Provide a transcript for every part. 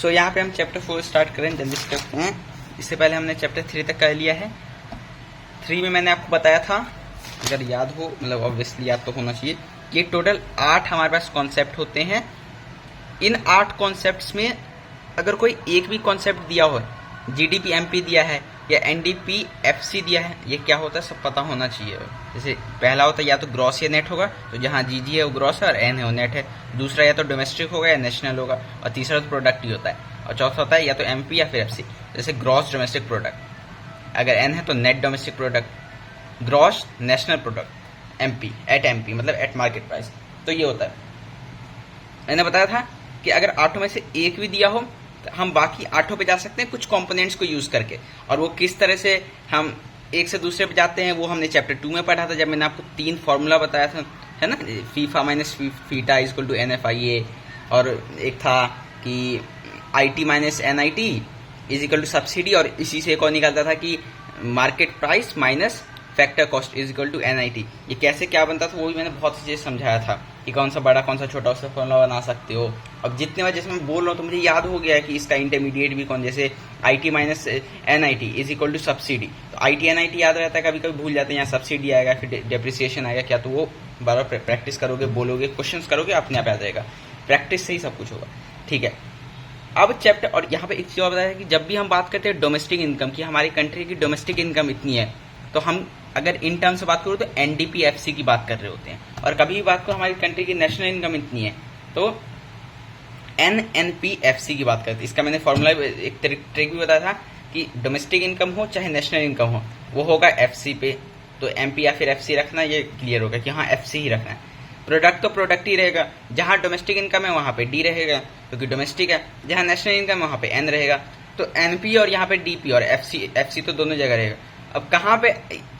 सो यहाँ पे हम चैप्टर 4 स्टार्ट करें, जल्दी से करते हैं। इससे पहले हमने चैप्टर 3 तक कर लिया है। 3 में मैंने आपको बताया था, अगर याद हो, मतलब ऑब्वियसली याद तो होना चाहिए, कि टोटल 8 हमारे पास कॉन्सेप्ट होते हैं। इन 8 कॉन्सेप्ट्स में अगर कोई एक भी कॉन्सेप्ट दिया हो, जीडीपी एमपी दिया है या एनडीपी एफसी दिया है, ये क्या होता है सब पता होना चाहिए। जैसे पहला होता है या तो ग्रॉस या नेट होगा, तो जहाँ जीजी है वो ग्रॉस है और एन है वो नेट है। दूसरा या तो डोमेस्टिक होगा या नेशनल होगा, और तीसरा तो प्रोडक्ट ही होता है। और चौथा होता है या तो एमपी या फिर एफसी। जैसे ग्रॉस डोमेस्टिक प्रोडक्ट, अगर एन है तो net domestic product, gross national product, MP मतलब एट मार्केट प्राइस। तो ये होता है। मैंने बताया था कि अगर 8 में से एक भी दिया हो तो हम बाकी 8 पे जा सकते हैं कुछ कंपोनेंट्स को यूज करके। और वो किस तरह से हम एक से दूसरे पे जाते हैं वो हमने चैप्टर 2 में पढ़ा था, जब मैंने आपको 3 फॉर्मूला बताया था, है ना, FIFA minus FITA is equal to NFIA, और एक था कि IT minus NIT is equal to subsidy, और इसी से एक और निकलता था कि market price minus factor cost is equal to NIT। ये कैसे क्या बनता था वो भी मैंने बहुत सी चीज़ समझाया था कि कौन सा बड़ा कौन सा छोटा, उसका फॉर्मूला बना सकते हो। अब जितने बार जैसे मैं बोल रहा हूँ तो मुझे याद हो गया है कि इसका इंटरमीडिएट भी कौन, जैसे IT minus NIT is equal to subsidy. तो IT NIT याद रहता है, कभी कभी भूल जाते हैं, यहाँ सब्सिडी आएगा, फिर डेप्रिसिएशन आएगा क्या, तो वो बार बार प्रैक्टिस करोगे, बोलोगे, क्वेश्चंस करोगे, अपने आप याद रहेगा। प्रैक्टिस से ही सब कुछ होगा, ठीक है। अब चैप्टर, और यहाँ पे एक चीज़ और बताया कि जब भी हम बात करते हैं डोमेस्टिक इनकम की, हमारी कंट्री की डोमेस्टिक इनकम इतनी है, तो हम अगर इन टर्म से बात करो तो NDP-FC की बात कर रहे होते हैं। और कभी भी बात करो हमारी कंट्री की नेशनल इनकम इतनी है तो NNP-FC की बात करते हैं। इसका मैंने फॉर्मूला एक ट्रिक भी बताया था कि डोमेस्टिक इनकम हो चाहे नेशनल इनकम हो, वो होगा FC पे, तो MP या फिर FC रखना, ये क्लियर होगा कि हाँ FC ही रखना है। प्रोडक्ट तो प्रोडक्ट ही रहेगा, जहाँ डोमेस्टिक इनकम है वहाँ पे D रहेगा क्योंकि डोमेस्टिक है, जहाँ नेशनल इनकम है वहाँ पे N रहेगा। तो NP और यहाँ पे DP और FC तो दोनों जगह रहेगा। अब कहाँ पे,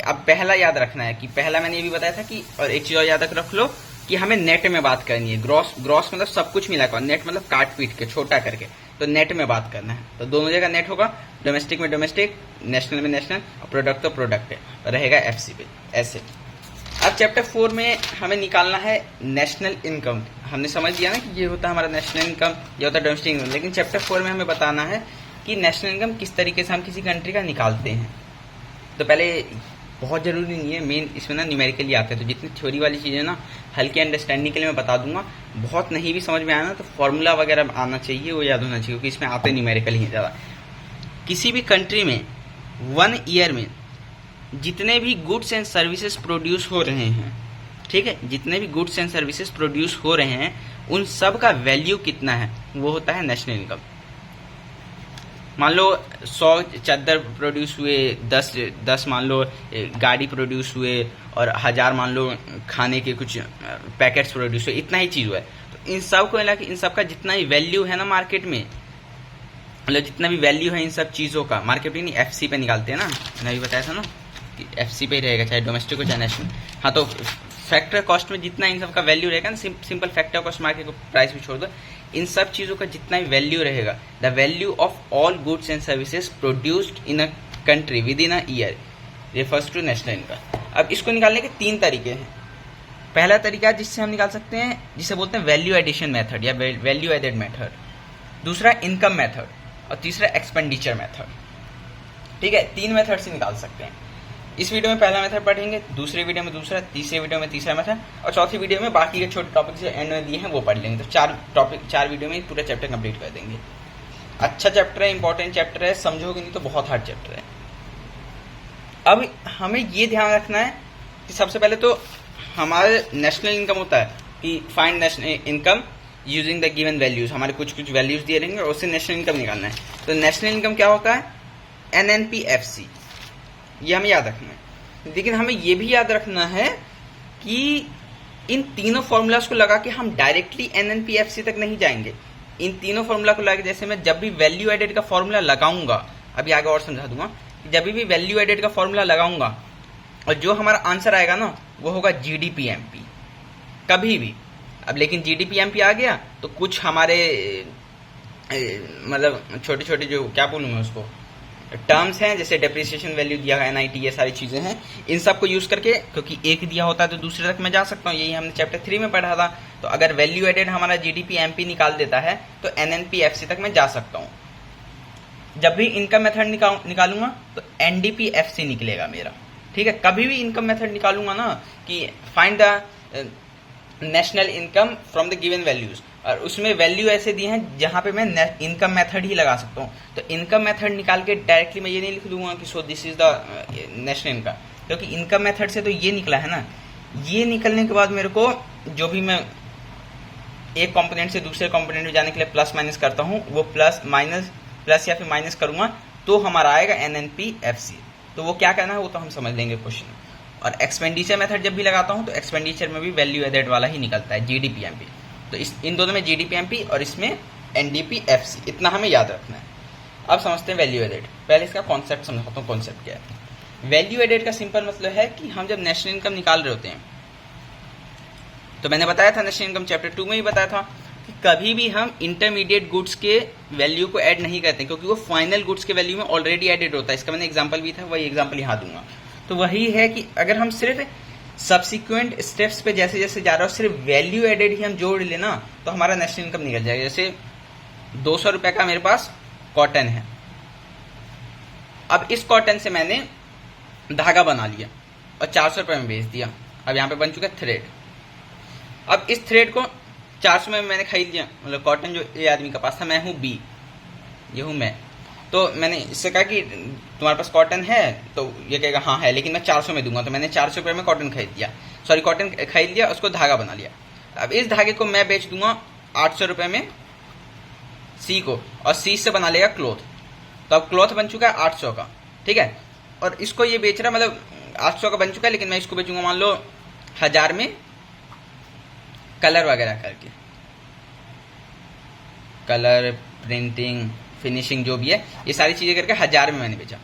अब पहला याद रखना है कि पहला मैंने ये भी बताया था कि, और एक चीज और याद रख लो कि हमें नेट में बात करनी है। ग्रॉस मतलब सब कुछ मिला कर, नेट मतलब काट पीट के छोटा करके, तो नेट में बात करना है। तो दोनों जगह नेट होगा, डोमेस्टिक में डोमेस्टिक, नेशनल में नेशनल, और प्रोडक्ट तो प्रोडक्ट है, तो रहेगा FC पे ऐसे। अब चैप्टर 4 में हमें निकालना है नेशनल इनकम। हमने समझ लिया ना कि ये होता है हमारा नेशनल इनकम, ये होता है डोमेस्टिक इनकम, लेकिन चैप्टर 4 में हमें बताना है कि नेशनल इनकम किस तरीके से हम किसी कंट्री का निकालते हैं। तो पहले बहुत ज़रूरी नहीं है, मेन इसमें ना न्यूमेरिकली आते हैं, तो जितनी थ्योरी वाली चीज़ें ना हल्की अंडरस्टैंडिंग के लिए मैं बता दूंगा। बहुत नहीं भी समझ में आया ना तो फॉर्मूला वगैरह आना चाहिए, वो याद होना चाहिए, क्योंकि इसमें आते न्यूमेरिकल ही ज़्यादा। किसी भी कंट्री में 1 ईयर में जितने भी गुड्स एंड सर्विसेज प्रोड्यूस हो रहे हैं, ठीक है, जितने भी गुड्स एंड सर्विसेज प्रोड्यूस हो रहे हैं उन सब का वैल्यू कितना है, वो होता है नेशनल इनकम। मान लो 100 चादर प्रोड्यूस हुए, 10 मान लो गाड़ी प्रोड्यूस हुए, और 1000 मान लो खाने के कुछ पैकेट्स प्रोड्यूस हुए, इतना ही चीज़ हुआ है। तो इन सब को मिला के इन सब का जितना भी वैल्यू है ना मार्केट में, मतलब जितना भी वैल्यू है इन सब चीज़ों का, मार्केट में नहीं FC पे निकालते हैं ना, मैंने अभी बताया था ना कि FC पे ही रहेगा, चाहे डोमेस्टिक हो चाहे नेशनल। हाँ, तो फैक्टर कॉस्ट में जितना इन सब का वैल्यू रहेगा ना, सिंपल फैक्टर कॉस्ट मार्केट को प्राइस भी छोड़ दो, इन सब चीज़ों का जितना भी वैल्यू रहेगा, the value of all goods and services produced in a country within a year refers to national income. अब इसको निकालने के 3 तरीके हैं। पहला तरीका जिससे हम निकाल सकते हैं, जिसे बोलते हैं वैल्यू एडिशन मेथड या वैल्यू एडेड मेथड, दूसरा इनकम मेथड, और तीसरा एक्सपेंडिचर मेथड। ठीक है, 3 मेथड से निकाल सकते हैं। इस वीडियो में पहला मेथड पढ़ेंगे, दूसरे वीडियो में दूसरा, तीसरे वीडियो में तीसरा मेथड, और चौथी वीडियो में बाकी के छोटे टॉपिक जो एंड में दिए हैं वो पढ़ लेंगे। तो 4 वीडियो में पूरा चैप्टर कंप्लीट कर देंगे। अच्छा चैप्टर है, इंपॉर्टेंट चैप्टर है, समझोगे नहीं तो बहुत हार्ड चैप्टर है। अब हमें ये ध्यान रखना है कि सबसे पहले तो हमारा नेशनल इनकम होता है कि find national income using the given values, हमारे कुछ वैल्यूज दिए रहेंगे और उससे नेशनल इनकम निकालना है। तो नेशनल इनकम क्या होता है, NNP-FC, ये हमें याद रखना है। लेकिन हमें ये भी याद रखना है कि इन तीनों फॉर्मूलाज को लगा के हम डायरेक्टली NNP-FC तक नहीं जाएंगे। इन तीनों फॉर्मूला को लगा, जैसे मैं जब भी वैल्यू एडेड का फॉर्मूला लगाऊंगा, अभी आगे और समझा दूंगा, जब भी वैल्यू एडेड का फॉर्मूला लगाऊंगा और जो हमारा आंसर आएगा ना वो होगा GDP-MP कभी भी। अब लेकिन GDP-MP आ गया तो कुछ हमारे मतलब छोटे छोटे जो क्या बोलूँ मैं उसको, टर्म्स हैं, जैसे डेप्रिसिएशन वैल्यू दिया है, NIT, ये सारी चीजें हैं, इन सब को यूज करके, क्योंकि एक दिया होता है तो दूसरे तक मैं जा सकता हूँ, यही हमने चैप्टर 3 में पढ़ा था। तो अगर वैल्यू एडेड हमारा GDP MP निकाल देता है तो NNP FC तक मैं जा सकता हूँ। जब भी इनकम मेथड निकालूंगा तो NDP FC निकलेगा मेरा, ठीक है। कभी भी इनकम मेथड निकालूंगा ना कि find the national income from the given values, और उसमें वैल्यू ऐसे दिए हैं जहां पे मैं इनकम मेथड ही लगा सकता हूँ। तो इनकम मेथड निकाल के डायरेक्टली मैं ये नहीं लिख दूंगा कि so this is the national income, क्योंकि इनकम मेथड से तो ये निकला है ना। ये निकलने के बाद मेरे को जो भी मैं एक कंपोनेंट से दूसरे कंपोनेंट में जाने के लिए प्लस माइनस करता हूँ, वो प्लस या फिर माइनस करूंगा तो हमारा आएगा NNP FC। तो वो क्या करना है वो तो हम समझ लेंगे क्वेश्चन में। और एक्सपेंडिचर मेथड जब भी लगाता हूँ तो एक्सपेंडिचर में भी वैल्यू एडेड वाला ही निकलता है, GDP MP। तो इन दोनों में GDP MP और इसमें NDP FC, इतना हमें याद रखना है। अब समझते हैं वैल्यू एडेड। पहले इसका कॉन्सेप्ट समझाता हूँ। कॉन्सेप्ट क्या है? वैल्यू एडेड का सिंपल मतलब है कि हम जब नेशनल इनकम निकाल रहे होते हैं, तो मैंने बताया था नेशनल इनकम चैप्टर 2 में ही बताया था कि कभी भी हम इंटरमीडिएट गुड्स के वैल्यू को ऐड नहीं करते, क्योंकि वो फाइनल गुड्स के वैल्यू में ऑलरेडी एडेड होता है। इसका मैंने एग्जांपल भी था, वही एग्जांपल यहाँ दूंगा। तो वही है कि अगर हम सिर्फ सब्सिक्वेंट स्टेप्स पे जैसे जैसे जा रहा हो सिर्फ वैल्यू एडेड ही हम जोड़ लेना तो हमारा नेशनल इनकम निकल जाएगा। जैसे 200 रुपए का मेरे पास कॉटन है, अब इस कॉटन से मैंने धागा बना लिया और 400 रुपए में बेच दिया। अब यहाँ पे बन चुका है थ्रेड। अब इस थ्रेड को 400 में मैंने खरीद लिया, मतलब कॉटन जो ए आदमी का पास था, मैं हूँ B, ये हूँ मैं। तो मैंने इससे कहा कि तुम्हारे पास कॉटन है, तो ये कहेगा हाँ है, लेकिन मैं 400 में दूंगा। तो मैंने 400 रुपये में कॉटन खरीद लिया, उसको धागा बना लिया। अब इस धागे को मैं बेच दूंगा 800 रुपये में C को, और C से बना लेगा क्लॉथ। तो अब क्लॉथ बन चुका है 800 का, ठीक है। और इसको ये बेच रहा, मतलब 800 का बन चुका है, लेकिन मैं इसको बेचूंगा मान लो 1000 में, कलर वगैरह करके, कलर, प्रिंटिंग, फिनिशिंग जो भी है, ये सारी चीजें करके 1000 में मैंने बेचा।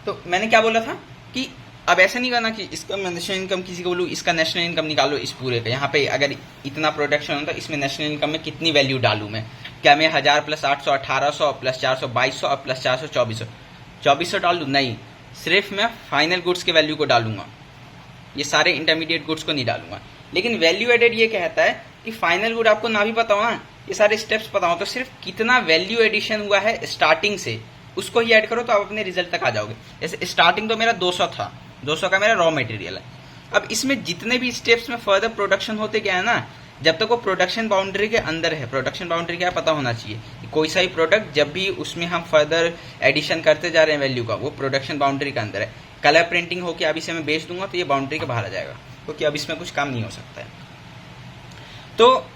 तो मैंने क्या बोला था कि अब ऐसा नहीं करना कि इसका नेशनल इनकम किसी को बोलूँ इसका नेशनल इनकम निकालो इस पूरे का। यहाँ पे अगर इतना प्रोडक्शन होता है, इसमें नेशनल इनकम में कितनी वैल्यू डालूं मैं? क्या मैं 1000 प्लस 800 1800 प्लस 400 2200 और प्लस 400 2400 डाल दूं? नहीं, सिर्फ मैं फाइनल गुड्स के वैल्यू को डालूंगा, ये सारे इंटरमीडिएट गुड्स को नहीं डालूंगा। लेकिन वैल्यू एडेड ये कहता है कि फाइनल गुड आपको ना भी पता हो ना, ये सारे स्टेप्स पता हो, तो सिर्फ कितना वैल्यू एडिशन हुआ है स्टार्टिंग से उसको ही ऐड करो तो आप अपने रिजल्ट तक आ जाओगे। जैसे स्टार्टिंग तो मेरा 200 था, 200 का मेरा रॉ मटेरियल है। अब इसमें जितने भी स्टेप्स में फर्दर प्रोडक्शन होते गया है ना, जब तक वो प्रोडक्शन बाउंड्री के अंदर है, प्रोडक्शन बाउंड्री क्या पता होना चाहिए कि कोई सा ही प्रोडक्ट जब भी उसमें हम फर्दर एडिशन करते जा रहे हैं वैल्यू का, वो प्रोडक्शन बाउंड्री के अंदर है। कलर प्रिंटिंग हो के अब इसे मैं बेच दूंगा तो ये बाउंड्री के बाहर आ जाएगा, क्योंकि अब इसमें कुछ काम नहीं हो सकता है। तो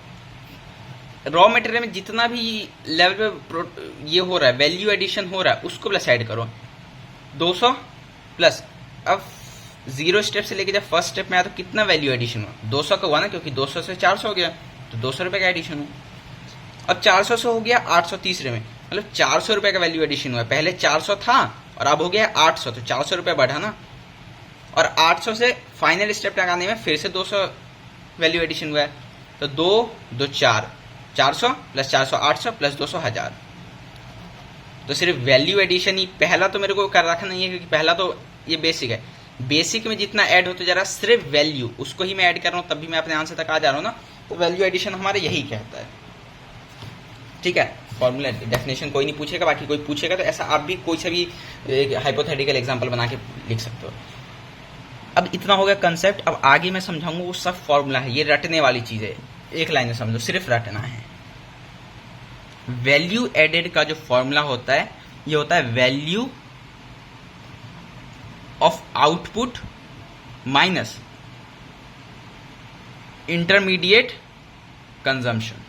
रॉ मटेरियल में जितना भी लेवल पे ये हो रहा है, वैल्यू एडिशन हो रहा है, उसको प्लस ऐड करो 200 प्लस। अब 0 स्टेप से लेके जब फर्स्ट स्टेप में आया तो कितना वैल्यू एडिशन हुआ? 200 का हुआ ना, क्योंकि 200 से 400 हो गया तो 200 रुपए का एडिशन हुआ। अब 400 से हो गया 830 में, मतलब 400 रुपए का वैल्यू एडिशन हुआ। पहले 400 था और अब हो गया 800, तो 400 रुपए बढ़ा ना। और 800 से फाइनल स्टेप लगाने में फिर से 200 वैल्यू एडिशन हुआ है। तो 2 4 400 प्लस 400 800 प्लस 200 1000। तो सिर्फ वैल्यू एडिशन ही पहला तो मेरे को कर रखना नहीं है, क्योंकि पहला तो ये बेसिक है। बेसिक में जितना ऐड होता जा रहा है सिर्फ वैल्यू, उसको ही मैं ऐड कर रहा हूँ, तब भी मैं अपने आंसर तक आ जा रहा हूँ ना। तो वैल्यू एडिशन हमारे यही कहता है, ठीक है। फॉर्मूला डेफिनेशन कोई नहीं पूछेगा, बाकी कोई पूछेगा तो ऐसा आप भी कोई सा भी हाइपोथेटिकल एग्जांपल बना के लिख सकते हो। अब इतना हो गया कंसेप्ट। अब आगे मैं समझाऊंगा वो सब फॉर्मूला है, ये रटने वाली चीज है, एक लाइन में समझो, सिर्फ रटना है। वैल्यू एडेड का जो फॉर्मूला होता है ये होता है value of output minus intermediate consumption.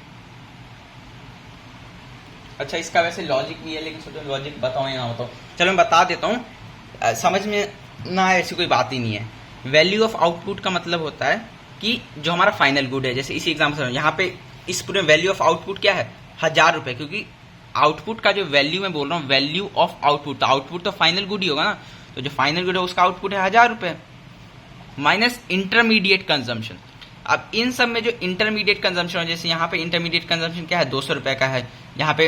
अच्छा, इसका वैसे लॉजिक भी है, लेकिन सोचो लॉजिक बताओ या ना बताओ। चलो मैं बता देता हूं, समझ में ना ऐसी कोई बात ही नहीं है। वैल्यू ऑफ आउटपुट का मतलब होता है कि जो हमारा फाइनल गुड है, जैसे इसी एग्जाम्पल में यहाँ पे इस पूरे वैल्यू ऑफ आउटपुट क्या है 1000 रुपए, क्योंकि आउटपुट का जो वैल्यू मैं बोल रहा हूँ वैल्यू ऑफ आउटपुट, तो आउटपुट तो फाइनल गुड ही होगा ना। तो जो फाइनल गुड है उसका आउटपुट है 1000 रुपए माइनस इंटरमीडिएट कंजम्पशन। अब इन सब में जो इंटरमीडिएट कंजम्पशन, जैसे यहाँ पे इंटरमीडिएट कंजम्पशन क्या है 200 रुपए का है, यहाँ पे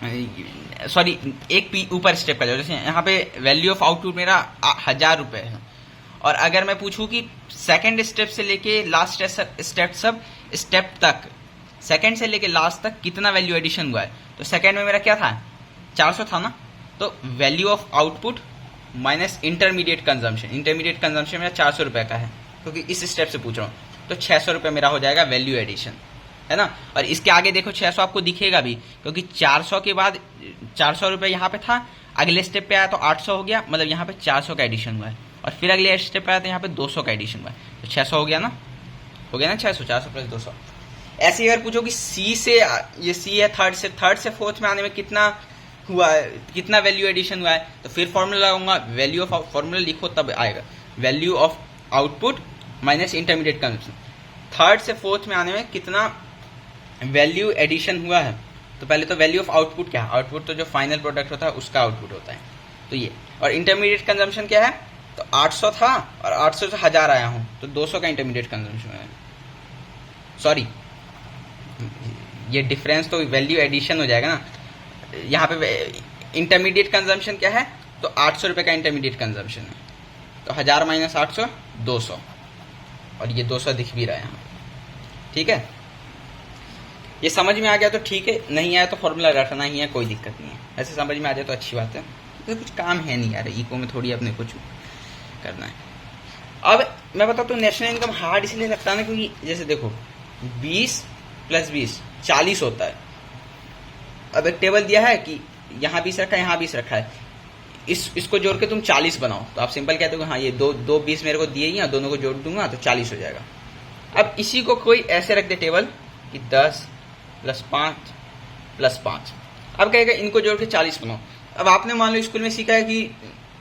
सॉरी एक ऊपर स्टेप का जाओ, जैसे यहाँ पे वैल्यू ऑफ आउटपुट मेरा 1000 रुपए है, और अगर मैं पूछूं कि सेकंड स्टेप से लेके लास्ट स्टेप तक, सेकंड से लेके लास्ट तक कितना वैल्यू एडिशन हुआ है, तो सेकंड में मेरा क्या था 400 था ना, तो value of output minus intermediate consumption मेरा 400 रुपए का है, क्योंकि इस स्टेप से पूछ रहा हूँ, तो 600 रुपए मेरा हो जाएगा वैल्यू एडिशन, है ना। और इसके आगे देखो 600 आपको दिखेगा भी, क्योंकि 400 के बाद 400 रुपए यहाँ पे था, अगले स्टेप पे आया तो 800 हो गया, मतलब यहाँ पे 400 का एडिशन हुआ है, और फिर अगले स्टेप पे आया तो यहाँ पे 200 का एडिशन हुआ है, तो 600 हो गया ना 600, 400 प्लस 200। ऐसे अगर पूछो कि सी से, ये सी है थर्ड से फोर्थ में आने में कितना हुआ है, कितना वैल्यू एडिशन हुआ है, तो फिर फॉर्मूला लगाऊंगा, वैल्यू ऑफ फॉर्मूला लिखो तब आएगा, value of output minus intermediate consumption, third से फोर्थ में आने में कितना वैल्यू एडिशन हुआ है। तो पहले तो वैल्यू ऑफ आउटपुट क्या है, आउटपुट तो जो फाइनल प्रोडक्ट होता है उसका आउटपुट होता है, तो ये, और इंटरमीडिएट कंजम्पशन क्या है, तो 800 था और 800 से 1000 आया हूं, तो 200 का इंटरमीडिएट कंजम्पशन है, सॉरी ये डिफरेंस तो वैल्यू एडिशन हो जाएगा ना, यहाँ पे इंटरमीडिएट कंजम्पशन क्या है, तो 800 रुपए का इंटरमीडिएट कंजम्पशन है, तो 1000 माइनस 800 200, और ये 200 दिख भी रहा है यहाँ, ठीक है। ये समझ में आ गया तो ठीक है, नहीं आया तो फॉर्मूला रटना ही है, कोई दिक्कत नहीं है, ऐसे समझ में आ जाए तो अच्छी बात है, तो कुछ काम है नहीं यार, इको में थोड़ी अपने कुछ करना है। अब मैं बताता हूँ नेशनल इनकम हार्ड इसलिए लगता है ना, क्योंकि जैसे देखो 20 प्लस 20 40 होता है, अब एक टेबल दिया है कि यहाँ 20 रखा है, यहाँ 20 रखा है, इसको जोड़ के तुम 40 बनाओ, तो आप सिंपल कहते हो हाँ ये दो 20 मेरे को दिए ही, दोनों को जोड़ दूंगा तो 40 हो जाएगा। अब इसी को कोई ऐसे रख दे टेबल कि 10 प्लस 5 प्लस 5, अब कहेगा इनको जोड़ के 40 बनाओ। अब आपने मान लो स्कूल में सीखा है कि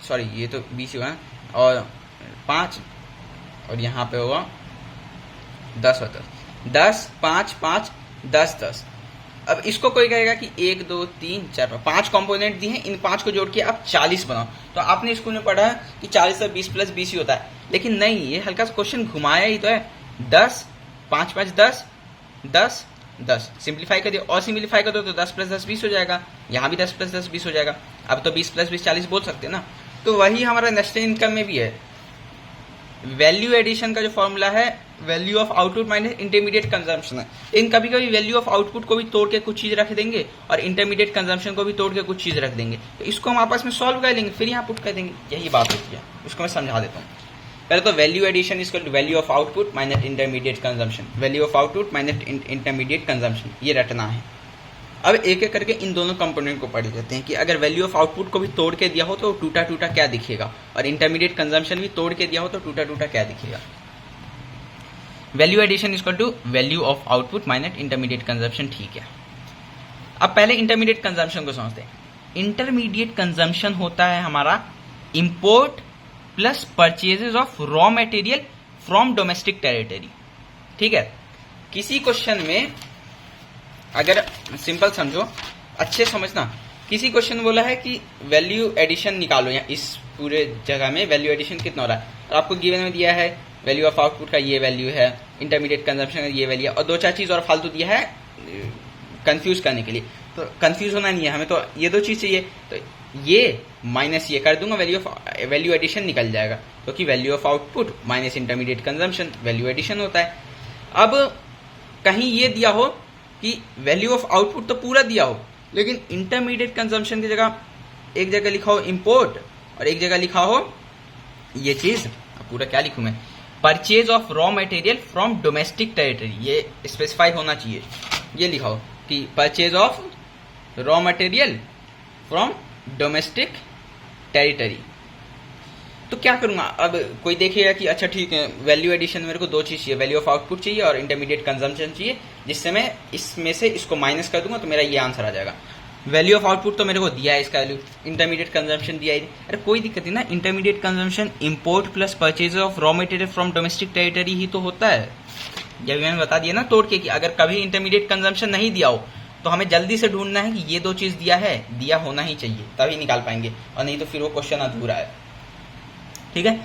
सॉरी ये तो 20 हुआ और 5 और यहाँ पे होगा 10 और 10 5 5 10 10। अब इसको कोई कहेगा कि 1 2 3 4 5 कंपोनेंट दिए हैं, इन 5 को जोड़ के आप 40 बनाओ। तो आपने स्कूल में पढ़ा कि 40 और 20 प्लस 20 ही होता है, लेकिन नहीं, ये हल्का सा क्वेश्चन घुमाया ही तो है। 10 5 5 10 10 10 सिंप्लीफाई कर दिया, और सिंप्लीफाई कर दो तो 10 प्लस 10 20 हो जाएगा, यहाँ भी 10 प्लस 10 20 हो जाएगा। अब तो 20 प्लस 20 40 बोल सकते हैं ना। तो वही हमारा नेशनल इनकम में भी है, वैल्यू एडिशन का जो फॉर्मूला है value of output minus intermediate consumption है। इन कभी कभी वैल्यू ऑफ आउटपुट को भी तोड़ के कुछ चीज रख देंगे और इंटरमीडिएट कंजम्पशन को भी तोड़ के कुछ चीज रख देंगे, तो इसको हम आपस में सॉल्व कर लेंगे, फिर यहाँ पुट कर देंगे, यही बात होती है। उसको मैं समझा देता हूँ। पहले तो value addition is equal to value of output minus intermediate consumption, value of output minus intermediate consumption, ये रटना है। अब एक एक करके इन दोनों कंपोनेंट को पढ़ लेते हैं कि अगर वैल्यू ऑफ आउटपुट को भी तोड़ के दिया हो तो टूटा टूटा क्या दिखेगा, और इंटरमीडिएट कंजम्पशन भी तोड़ के दिया हो तो टूटा टूटा क्या दिखेगा। Value addition equal to value of output minus intermediate consumption, ठीक है। अब पहले इंटरमीडिएट कंजम्पशन को समझते हैं। इंटरमीडिएट कंजम्पशन होता है हमारा import plus purchases of raw material from domestic territory, ठीक है। किसी क्वेश्चन में अगर सिंपल समझो, अच्छे समझना, किसी क्वेश्चन में बोला है कि वैल्यू एडिशन निकालो, या इस पूरे जगह में वैल्यू एडिशन कितना हो रहा है, और आपको गिवन में दिया है वैल्यू ऑफ आउटपुट का ये वैल्यू है, इंटरमीडिएट कंजम्पशन का ये वैल्यू है, और 2-4 चीज और फालतू दिया है कंफ्यूज करने के लिए। तो कंफ्यूज होना नहीं है हमें, तो ये 2 चीज चाहिए, तो ये माइनस ये कर दूंगा, वैल्यू एडिशन निकल जाएगा, क्योंकि value of output minus intermediate consumption value addition होता है। अब कहीं ये दिया हो कि वैल्यू ऑफ आउटपुट तो पूरा दिया हो, लेकिन इंटरमीडिएट कंजम्पशन की जगह एक जगह लिखा हो इंपोर्ट और एक जगह लिखा हो ये चीज, पूरा क्या लिखूं मैं, purchase of raw material from domestic territory, ये स्पेसिफाई होना चाहिए। ये लिखा हो कि purchase of raw material from domestic territory, तो क्या करूंगा। अब कोई देखेगा कि अच्छा ठीक है, वैल्यू एडिशन मेरे को 2 चीज चाहिए, वैल्यू ऑफ आउटपुट चाहिए और इंटरमीडिएट कंजम्पशन चाहिए, जिससे मैं इसमें से इसको माइनस कर दूंगा तो मेरा ये आंसर आ जाएगा। वैल्यू ऑफ आउटपुट तो मेरे को दिया है, इसका वैल्यू, इंटरमीडिएट कंजम्पशन दिया है, अरे कोई दिक्कत नहीं ना, intermediate consumption import plus purchase of raw material from domestic territory ही तो होता है। जब मैंने बता दिया ना तोड़ के कि अगर कभी इंटरमीडिएट कंजम्पशन नहीं दिया हो तो हमें जल्दी से ढूंढना है कि ये 2 चीज दिया है, दिया होना ही चाहिए, तभी निकाल पाएंगे, और नहीं तो फिर वो क्वेश्चन अधूरा है, ठीक है,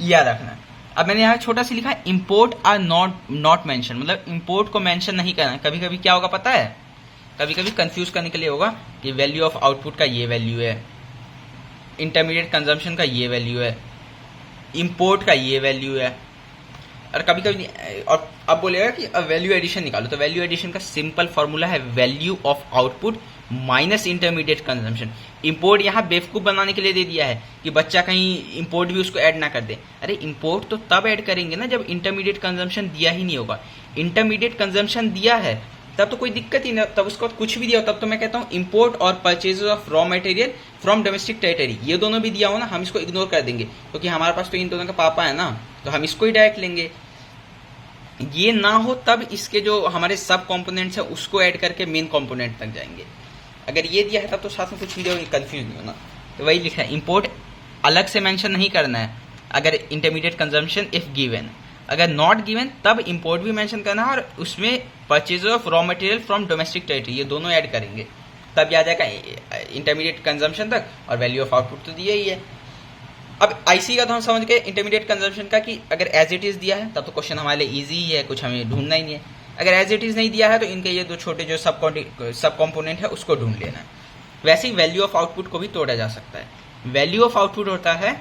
याद रखना। अब मैंने यहाँ छोटा सा लिखा है इंपोर्ट आर नॉट मेंशन, मतलब इंपोर्ट को मेंशन नहीं करना। कभी कभी क्या होगा पता है, कभी कभी कंफ्यूज करने के लिए होगा कि वैल्यू ऑफ आउटपुट का ये वैल्यू है, इंटरमीडिएट कंजम्पशन का ये वैल्यू है, इंपोर्ट का ये वैल्यू है, और कभी कभी और अब बोलेगा कि वैल्यू एडिशन निकालो। तो वैल्यू एडिशन का सिंपल फॉर्मूला है value of output minus intermediate consumption. Import यहाँ बेवकूफ बनाने के लिए दे दिया है कि बच्चा कहीं इंपोर्ट भी उसको ऐड ना कर दे। अरे इंपोर्ट तो तब ऐड करेंगे ना जब इंटरमीडिएट कंजम्पशन दिया ही नहीं होगा। इंटरमीडिएट कंजम्पशन दिया है तब तो कोई दिक्कत ही नहीं, तब उसको कुछ भी दिया हो तब तो मैं कहता हूँ इंपोर्ट और purchase of raw material from domestic territory, ये दोनों भी दिया हो ना, हम इसको इग्नोर कर देंगे क्योंकि हमारे पास तो इन दोनों का पापा है ना, तो हम इसको ही डायरेक्ट लेंगे। ये ना हो तब इसके जो हमारे सब कंपोनेंट्स है उसको ऐड करके मेन कंपोनेंट तक जाएंगे। अगर ये दिया है तब तो साथ में कुछ भी दिया हो, कंफ्यूज नहीं होना। तो वही लिखा है, इंपोर्ट अलग से मेंशन नहीं करना है अगर इंटरमीडिएट कंजम्पशन इफ गिवन, अगर नॉट गिवन तब इंपोर्ट भी मेंशन करना है और उसमें purchase of raw material from domestic territory, ये दोनों ऐड करेंगे तब आ जाएगा इंटरमीडिएट कंजम्पशन तक, और वैल्यू ऑफ आउटपुट तो दिया ही है। अब आईसी का तो हम समझ गए इंटरमीडिएट कंजम्पशन का कि अगर एज इट इज दिया है तब तो क्वेश्चन हमारे लिए ईजी ही है, कुछ हमें ढूंढना ही नहीं है। अगर एज इट इज नहीं दिया है तो इनके ये दो छोटे जो सब कंपोनेंट है उसको ढूंढ लेना है। वैसे ही वैल्यू ऑफ आउटपुट को भी तोड़ा जा सकता है। वैल्यू ऑफ आउटपुट होता है,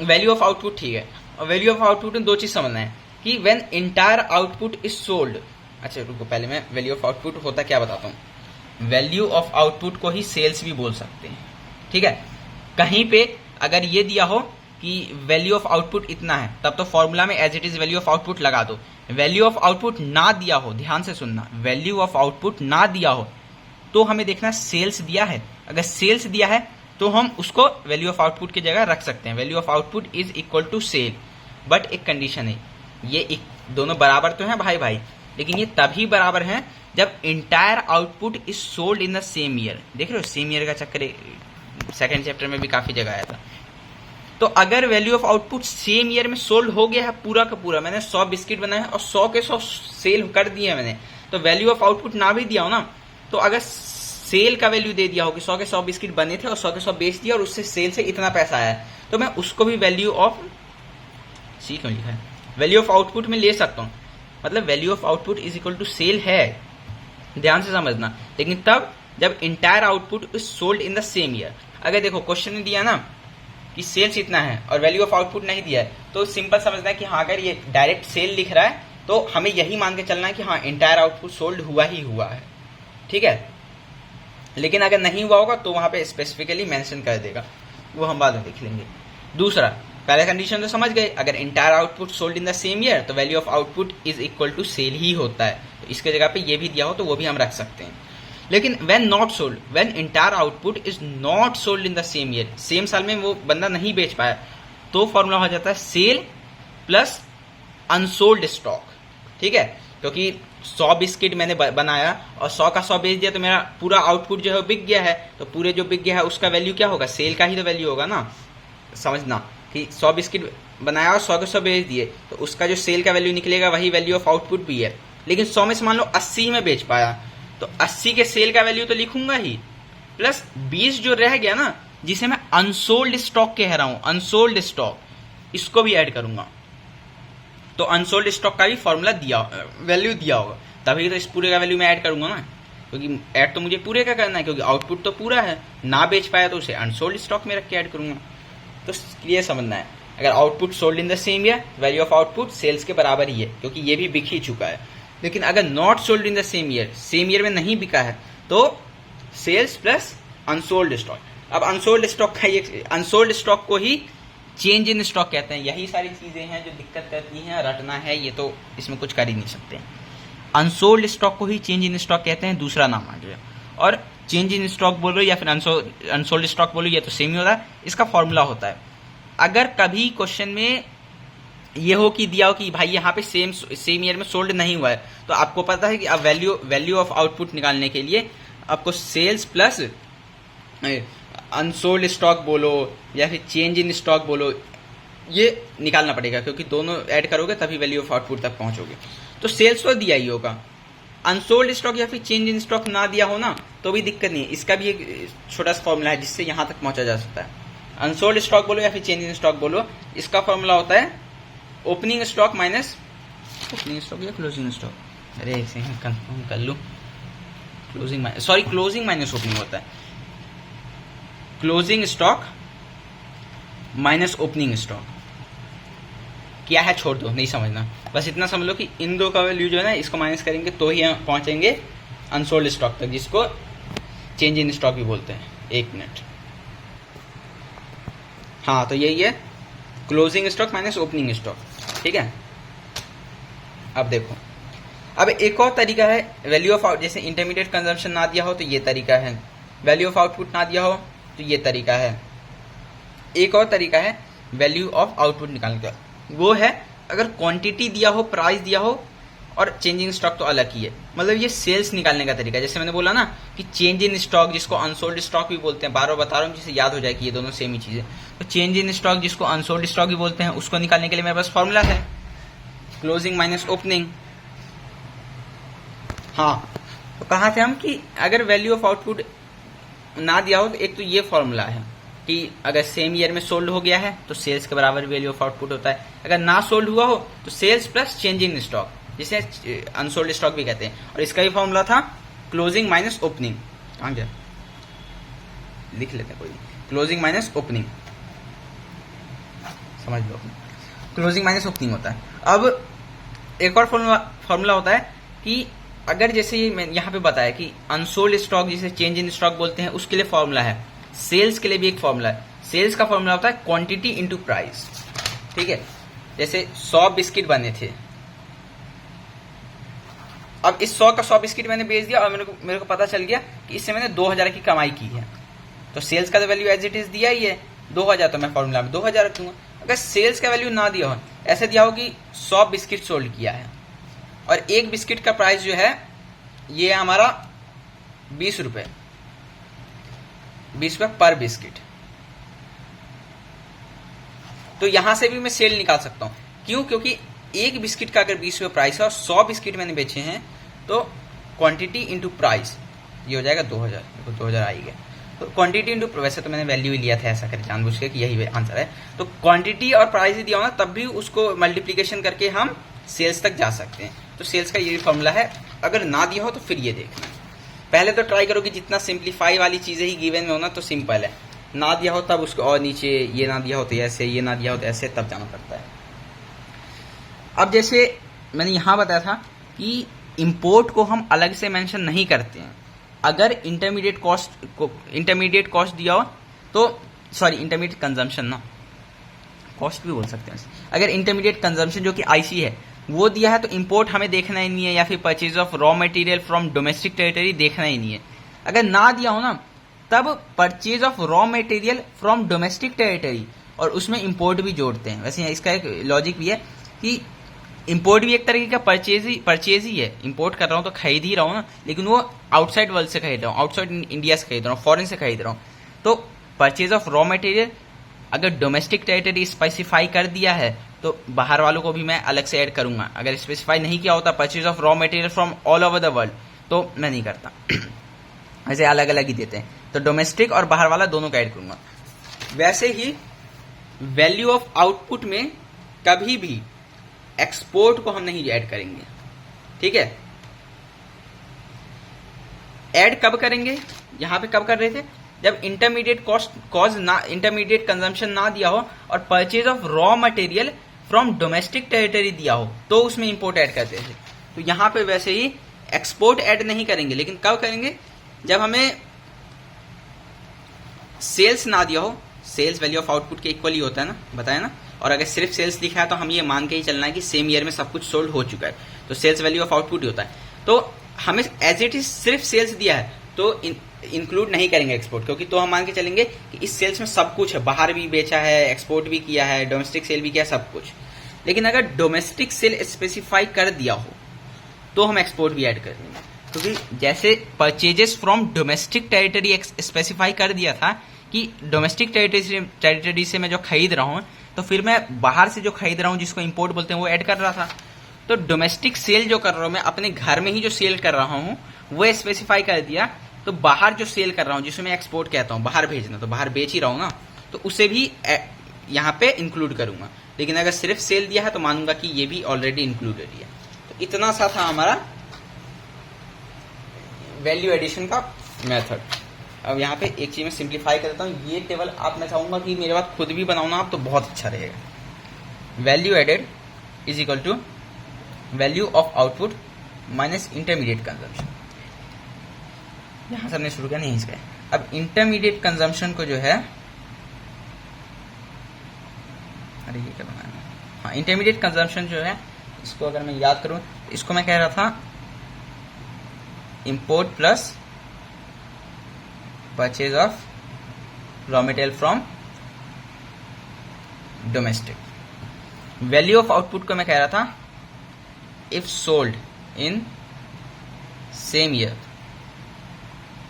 वैल्यू ऑफ आउटपुट ठीक है, और वैल्यू ऑफ आउटपुट में दो चीज समझना है कि when entire output is sold. अच्छा रुको, पहले मैं वैल्यू ऑफ आउटपुट होता क्या बताता हूँ। वैल्यू ऑफ आउटपुट को ही सेल्स भी बोल सकते हैं, ठीक है। कहीं पे अगर ये दिया हो कि वैल्यू ऑफ आउटपुट इतना है तब तो फॉर्मूला में as it is value of output लगा दो। वैल्यू ऑफ आउटपुट ना दिया हो, ध्यान से सुनना, वैल्यू ऑफ आउटपुट ना दिया हो तो हमें देखना सेल्स दिया है। अगर सेल्स दिया है तो हम उसको वैल्यू ऑफ आउटपुट की जगह रख सकते हैं, value of output is equal to sale. But एक कंडीशन है, ये दोनों बराबर तो हैं भाई भाई, लेकिन ये तभी बराबर हैं जब entire output is sold in the same year. देख रहे हो, सेम ईयर का चक्कर सेकेंड चैप्टर में भी काफी जगह आया था। तो अगर value of output same year में सोल्ड हो गया है पूरा का पूरा, मैंने 100 बिस्किट बनाए हैं और 100 के 100 सेल कर दिए हैं मैंने, तो वैल्यू ऑफ आउटपुट ना भी दिया हो ना, तो अगर सेल का वैल्यू दे दिया हो कि 100 के 100 बिस्किट बने थे और 100 के 100 बेच दिया और उससे सेल से इतना पैसा आया, तो मैं उसको भी वैल्यू ऑफ सी क्यों लिखा है, वैल्यू ऑफ आउटपुट में ले सकता हूं। मतलब value of output is equal to sale है, ध्यान से समझना, लेकिन तब जब entire output is sold in the same year. अगर देखो क्वेश्चन ने दिया ना कि सेल्स इतना है और वैल्यू ऑफ आउटपुट नहीं दिया है, तो सिंपल समझना है कि हाँ अगर ये डायरेक्ट सेल लिख रहा है तो हमें यही मान के चलना है कि हाँ इंटायर आउटपुट सोल्ड हुआ ही हुआ है, ठीक है। लेकिन अगर नहीं हुआ होगा तो वहां पे स्पेसिफिकली मेंशन कर देगा, वो हम बाद में देख लेंगे। दूसरा, पहले कंडीशन तो समझ गए, अगर entire output sold in the same year तो value of output is equal to sale ही होता है, तो इसके जगह पे ये भी दिया हो तो वो भी हम रख सकते हैं। लेकिन when not sold, when entire output is not sold in the same year, same साल में वो बंदा नहीं बेच पाया, तो फॉर्मूला हो जाता है सेल प्लस अनसोल्ड स्टॉक, ठीक है। क्योंकि 100 बिस्किट मैंने बनाया और 100 का 100 बेच दिया तो मेरा पूरा आउटपुट जो है बिक गया है, तो पूरे जो बिक गया है उसका वैल्यू क्या होगा, सेल का ही तो वैल्यू होगा ना। समझना कि 100 बिस्किट बनाया और 100 के 100 बेच दिए, तो उसका जो सेल का वैल्यू निकलेगा वही वैल्यू ऑफ आउटपुट भी है। लेकिन 100 में से मान लो 80 में बेच पाया, तो 80 के सेल का वैल्यू तो लिखूंगा ही, प्लस 20 जो रह गया ना, जिसे मैं अनसोल्ड स्टॉक कह रहा हूं, अनसोल्ड स्टॉक, इसको भी ऐड करूंगा। तो अनसोल्ड स्टॉक का भी फॉर्मूला दिया, वैल्यू दिया होगा, तभी तो इस पूरे का वैल्यू मैं ऐड करूंगा ना, क्योंकि ऐड तो मुझे पूरे का करना है, क्योंकि आउटपुट तो पूरा है, ना बेच पाया तो उसे अनसोल्ड स्टॉक में रख के ऐड करूंगा। तो क्लियर समझना है, अगर output sold in the same year, value of output sales के बराबर ही है, क्योंकि ये भी बिक ही चुका है। लेकिन अगर not sold in the same year, same year में नहीं बिका है, तो सेल्स प्लस अनसोल्ड स्टॉक। अब अनसोल्ड स्टॉक का ये, अनसोल्ड स्टॉक को ही चेंज इन स्टॉक कहते हैं। यही सारी चीजें हैं जो दिक्कत करती हैं, रटना है, ये तो इसमें कुछ कर ही नहीं सकते। अनसोल्ड स्टॉक को ही चेंज इन स्टॉक कहते हैं, दूसरा नाम आ गया। और चेंज इन स्टॉक बोलो या फिर अनसोल्ड स्टॉक बोलो, ये तो सेम ही होता है। इसका फॉर्मूला होता है, अगर कभी क्वेश्चन में ये हो कि दिया हो कि भाई यहाँ पे सेम ईयर में सोल्ड नहीं हुआ है, तो आपको पता है कि अब वैल्यू ऑफ आउटपुट निकालने के लिए आपको सेल्स प्लस अनसोल्ड स्टॉक बोलो या फिर चेंज इन स्टॉक बोलो, ये निकालना पड़ेगा, क्योंकि दोनों ऐड करोगे तभी वैल्यू ऑफ आउटपुट तक पहुंचोगे। तो सेल्स तो दिया ही होगा, अनसोल्ड स्टॉक या फिर चेंज इन स्टॉक ना दिया हो ना तो भी दिक्कत नहीं है। इसका भी एक छोटा सा फॉर्मूला है जिससे यहां तक पहुंचा जा सकता है। अनसोल्ड स्टॉक बोलो या फिर चेंज इन स्टॉक बोलो, इसका फॉर्मूला होता है opening stock minus opening stock या क्लोजिंग स्टॉक। अरे इसे कंफर्म कर लूं, क्लोजिंग माइनस ओपनिंग होता है, closing stock minus opening stock. क्या है छोड़ दो, नहीं समझना, बस इतना समझ लो कि इन दो का वैल्यू जो है ना इसको माइनस करेंगे तो ही हम पहुंचेंगे अनसोल्ड स्टॉक तक, जिसको चेंज इन स्टॉक भी बोलते हैं। एक मिनट, हाँ तो यही है closing stock minus opening stock, ठीक है। अब देखो, अब एक और तरीका है वैल्यू ऑफ आउट, जैसे इंटरमीडिएट कंजम्पशन ना दिया हो तो ये तरीका है, वैल्यू ऑफ आउटपुट ना दिया हो तो ये तरीका है। एक और तरीका है वैल्यू ऑफ आउटपुट निकालने का, वो है अगर क्वांटिटी दिया हो, प्राइस दिया हो और चेंजिंग स्टॉक तो अलग ही है, मतलब ये सेल्स निकालने का तरीका। जैसे मैंने बोला ना कि चेंज इन स्टॉक जिसको अनसोल्ड स्टॉक भी बोलते हैं, बार बार बता रहा हूँ जिससे याद हो जाए कि ये दोनों सेम ही चीज है। तो चेंज इन स्टॉक जिसको अनसोल्ड स्टॉक भी बोलते हैं, उसको निकालने के लिए मेरे पास फॉर्मूला है क्लोजिंग माइनस ओपनिंग। हाँ, तो कहा थे हम कि अगर वैल्यू ऑफ आउटपुट ना दिया हो तो एक तो ये फॉर्मूला है कि अगर सेम ईयर में सोल्ड हो गया है तो सेल्स के बराबर वैल्यू ऑफ आउटपुट होता है, अगर ना सोल्ड हुआ हो तो sales plus change in stock, जिसे अनसोल्ड स्टॉक भी कहते हैं। और इसका भी फॉर्मूला था क्लोजिंग माइनस ओपनिंग, कहां गया, लिख लेते हैं कोई, क्लोजिंग माइनस ओपनिंग, समझ लो, क्लोजिंग माइनस ओपनिंग होता है। अब एक और फॉर्मूला होता है कि अगर जैसे मैं यहाँ पे बताया कि अनसोल्ड स्टॉक जिसे चेंज इन स्टॉक बोलते हैं, उसके लिए फॉर्मूला है, सेल्स के लिए भी एक फॉर्मूला है। सेल्स का फॉर्मूला होता है क्वांटिटी इनटू प्राइस, ठीक है। जैसे 100 बिस्किट बने थे, अब इस 100 का 100 बिस्किट मैंने बेच दिया और मेरे को पता चल गया कि इससे मैंने 2000 की कमाई की है, तो सेल्स का तो वैल्यू एज इट इज दिया ही है 2000, तो मैं फॉर्मूला में 2000 रखूंगा। अगर सेल्स का वैल्यू ना दिया हो, ऐसे दिया हो कि 100 बिस्किट सोल्ड किया है और एक बिस्किट का प्राइस जो है ये है हमारा 20 रुपए, 20 रुपए पर बिस्किट, तो यहां से भी मैं सेल निकाल सकता हूं। क्यों? क्योंकि एक बिस्किट का अगर 20 रुपए प्राइस है और 100 बिस्किट मैंने बेचे हैं, तो क्वांटिटी इंटू प्राइस ये हो जाएगा 2000, देखो 2000 आ ही गया। तो क्वांटिटी इंटू, वैसे तो मैंने वैल्यू ही लिया था ऐसा करके जानबूझ के कि यही आंसर है, तो क्वांटिटी और प्राइस ही दिया हो ना, तब भी उसको मल्टीप्लीकेशन करके हम सेल्स तक जा सकते हैं। तो सेल्स का ये फॉर्मूला है, अगर ना दिया हो तो फिर ये देखना है। पहले तो ट्राई करो कि जितना सिंप्लीफाई वाली चीजें ही गिवन में हो ना तो सिंपल है, ना दिया हो तब उसको और नीचे, ये ना दिया हो तो ऐसे, ये ना दिया हो तो ऐसे, तब जाना पड़ता है। अब जैसे मैंने यहां बताया था कि इंपोर्ट को हम अलग से मेंशन नहीं करते हैं। अगर इंटरमीडिएट कॉस्ट दिया हो तो, सॉरी इंटरमीडिएट कंजम्पशन ना, कॉस्ट भी बोल सकते हैं। अगर इंटरमीडिएट कंजम्पशन जो कि आईसी है वो दिया है तो इंपोर्ट हमें देखना ही नहीं है, या फिर purchase of raw material from domestic territory देखना ही नहीं है। अगर ना दिया हो ना, तब purchase of raw material from domestic territory और उसमें इंपोर्ट भी जोड़ते हैं। वैसे इसका एक लॉजिक भी है कि इंपोर्ट भी एक तरीके का परचेज ही है, इंपोर्ट कर रहा हूं तो खरीद ही रहा हूं ना, लेकिन वो आउटसाइड वर्ल्ड से खरीद रहा हूं, आउटसाइड इंडिया से खरीद रहा हूं, फॉरेन से खरीद रहा हूं। तो परचेज ऑफ रॉ मटेरियल अगर डोमेस्टिक टेरिटरी स्पेसिफाई कर दिया है तो बाहर वालों को भी मैं अलग से ऐड करूंगा। अगर स्पेसिफाई नहीं किया होता purchase of raw material from all over the world तो मैं नहीं करता। ऐसे अलग अलग ही देते हैं, तो डोमेस्टिक और बाहर वाला दोनों का ऐड करूंगा। वैसे ही वैल्यू ऑफ आउटपुट में कभी भी एक्सपोर्ट को हम नहीं ऐड करेंगे, ठीक है। ऐड कब करेंगे, यहां पे कब कर रहे थे, जब इंटरमीडिएट कंजम्पशन ना दिया हो और purchase of raw material from domestic territory दिया हो तो उसमें इंपोर्ट ऐड करते थे। तो यहां पे वैसे ही एक्सपोर्ट ऐड नहीं करेंगे, लेकिन कब करेंगे, जब हमें सेल्स ना दिया हो। सेल्स वैल्यू ऑफ आउटपुट के इक्वल ही होता है ना, बताया ना। और अगर सिर्फ सेल्स लिखा है तो हम ये मान के ही चलना है कि सेम ईयर में सब कुछ सोल्ड हो चुका है, तो सेल्स वैल्यू ऑफ आउटपुट ही होता है। तो हमें एज इट इज सिर्फ सेल्स दिया है तो इंक्लूड नहीं करेंगे एक्सपोर्ट, क्योंकि तो हम मान के चलेंगे कि इस सेल्स में सब कुछ है, बाहर भी बेचा है, एक्सपोर्ट भी किया है, डोमेस्टिक सेल भी किया है, सब कुछ। लेकिन अगर डोमेस्टिक सेल स्पेसिफाई कर दिया हो तो हम एक्सपोर्ट भी ऐड कर देंगे, क्योंकि जैसे purchases from domestic territory specify कर दिया था कि डोमेस्टिक टेरिटरी से मैं जो खरीद रहा हूं, तो फिर मैं बाहर से जो खरीद रहा हूं जिसको इंपोर्ट बोलते हैं वो ऐड कर रहा था। तो डोमेस्टिक सेल जो कर रहा हूं मैं, अपने घर में ही जो सेल कर रहा हूं वो स्पेसिफाई कर दिया, तो बाहर जो सेल कर रहा हूं जिसे मैं एक्सपोर्ट कहता हूं, बाहर भेजना, तो बाहर बेच ही रहा हूं ना, तो उसे भी यहां पे इंक्लूड करूंगा। लेकिन अगर सिर्फ सेल दिया है तो मानूंगा कि ये भी ऑलरेडी इंक्लूडेड है। तो इतना सा था हमारा वैल्यू एडिशन का मेथड। अब यहाँ पे एक चीज मैं सिंप्लीफाई कर देता हूँ। ये टेबल आप, मैं चाहूंगा कि मेरे बाद खुद भी बनाओ ना आप, तो बहुत अच्छा रहेगा। Value added is equal to value of output minus intermediate consumption. यहां से हमने शुरू किया, नहीं इसका। अब इंटरमीडिएट कंजम्पशन को जो है, अरे ये क्या बनाना है, हाँ, इंटरमीडिएट कंजम्पशन जो है, इसको अगर मैं याद करूं, इसको मैं कह रहा था import plus purchase of raw material from domestic. Value of output को मैं कह रहा था if sold in same year,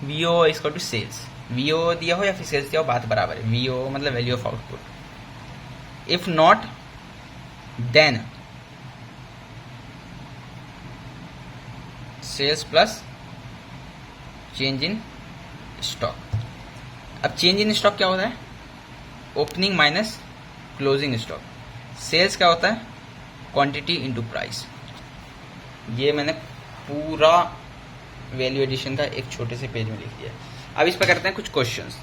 VO is to sales. VO दिया हो या फिर सेल्स दिया हो, बात बराबर है। वीओ मतलब value of output. If not then sales plus change in stock. अब चेंज इन स्टॉक क्या होता है? Opening minus closing stock. Sales क्या होता है? Quantity into price. ये मैंने पूरा वैल्यू एडिशन का एक छोटे से पेज में लिख दिया। अब इस पर करते हैं कुछ क्वेश्चंस।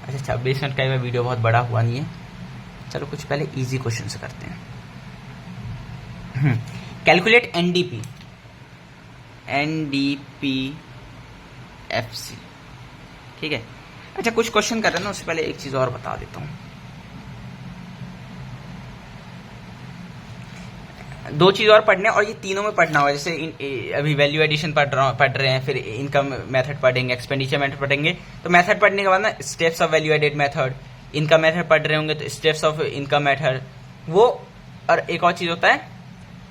अच्छा 26 मिनट का ये वीडियो बहुत बड़ा हुआ नहीं है, चलो कुछ पहले इजी क्वेश्चन से करते हैं। कैलकुलेट एनडीपी, एफसी, ठीक है। अच्छा कुछ क्वेश्चन कर रहे हैं ना, उससे पहले एक चीज और बता देता हूं। दो चीज और पढ़ने, और ये तीनों में पढ़ना होगा। जैसे अभी वैल्यू एडिशन पढ़ रहे हैं, फिर इनकम मेथड पढ़ेंगे, एक्सपेंडिचर मेथड पढ़ेंगे। तो मेथड पढ़ने के बाद ना steps of value added method, income method पढ़ रहे होंगे तो स्टेप्स ऑफ इनकम मेथड वो। और एक और चीज होता है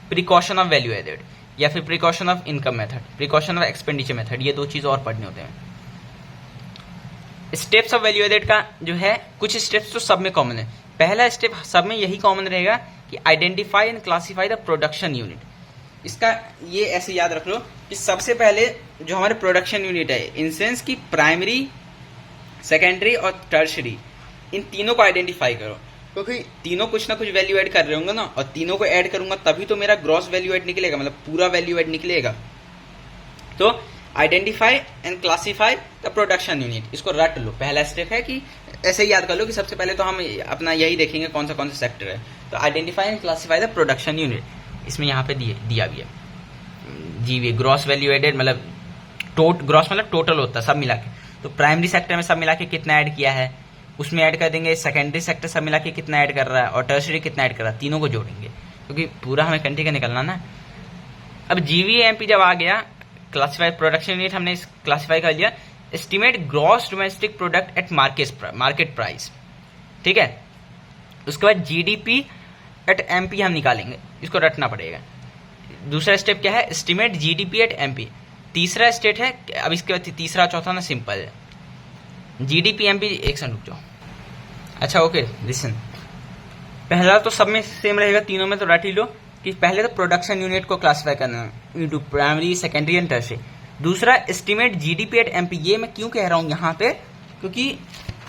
प्रिकॉशन ऑफ वैल्यू एडेड, या फिर precaution of income method, precaution of expenditure method. ये दो चीज और पढ़ने होते हैं। स्टेप्स ऑफ वैल्यू एडेड का जो है, कुछ स्टेप्स तो सब में कॉमन है। पहला स्टेप सब में यही कॉमन रहेगा कि identify and classify the production unit. इसका ये ऐसे याद रख लो कि सबसे पहले जो हमारे प्रोडक्शन यूनिट है, इन सेंस की प्राइमरी, सेकेंडरी और टर्शरी, इन तीनों को आइडेंटिफाई करो, क्योंकि तीनों कुछ ना कुछ वैल्यू ऐड कर रहे होंगे ना, और तीनों को ऐड करूंगा तभी तो मेरा ग्रॉस वैल्यू ऐड निकलेगा, मतलब पूरा वैल्यू ऐड निकलेगा। तो identify and classify the production unit, इसको रट लो। पहला स्टेप है कि ऐसे ही याद कर लो कि सबसे पहले तो हम अपना यही देखेंगे कौन सा सेक्टर है। तो identify and classify the production unit, इसमें यहाँ पे दिया भी है जी। ग्रॉस वैल्यू एडेड मतलब ग्रॉस मतलब टोटल होता है सब मिला के। तो प्राइमरी सेक्टर में सब मिला के कितना ऐड किया है उसमें ऐड कर देंगे, सेकेंडरी सेक्टर सब मिला के कितना ऐड कर रहा है, और टर्शरी कितना ऐड कर रहा है, तीनों को जोड़ेंगे, क्योंकि पूरा हमें कंट्री का निकलना ना। अब जीवीएमपी जब आ गया, क्लासिफाइड प्रोडक्शन यूनिट हमने क्लासिफाई कर लिया। Estimate gross domestic product at market price, ठीक है। उसके बाद जीडीपी एट एमपी हम निकालेंगे, इसको रटना पड़ेगा। दूसरा स्टेप क्या है? Estimate GDP at MP. तीसरा स्टेप है, अब इसके बाद तीसरा चौथा ना सिंपल है, जीडीपी एमपी। एक सेकंड रुक जाओ। अच्छा ओके लिसन, पहला तो सब में सेम रहेगा, तीनों में तो रट ही लो कि पहले तो प्रोडक्शन यूनिट को क्लासिफाई करना है into primary, secondary and tertiary. दूसरा एस्टिमेट जीडीपी एट एमपी। ये मैं क्यों कह रहा हूं यहाँ पे, क्योंकि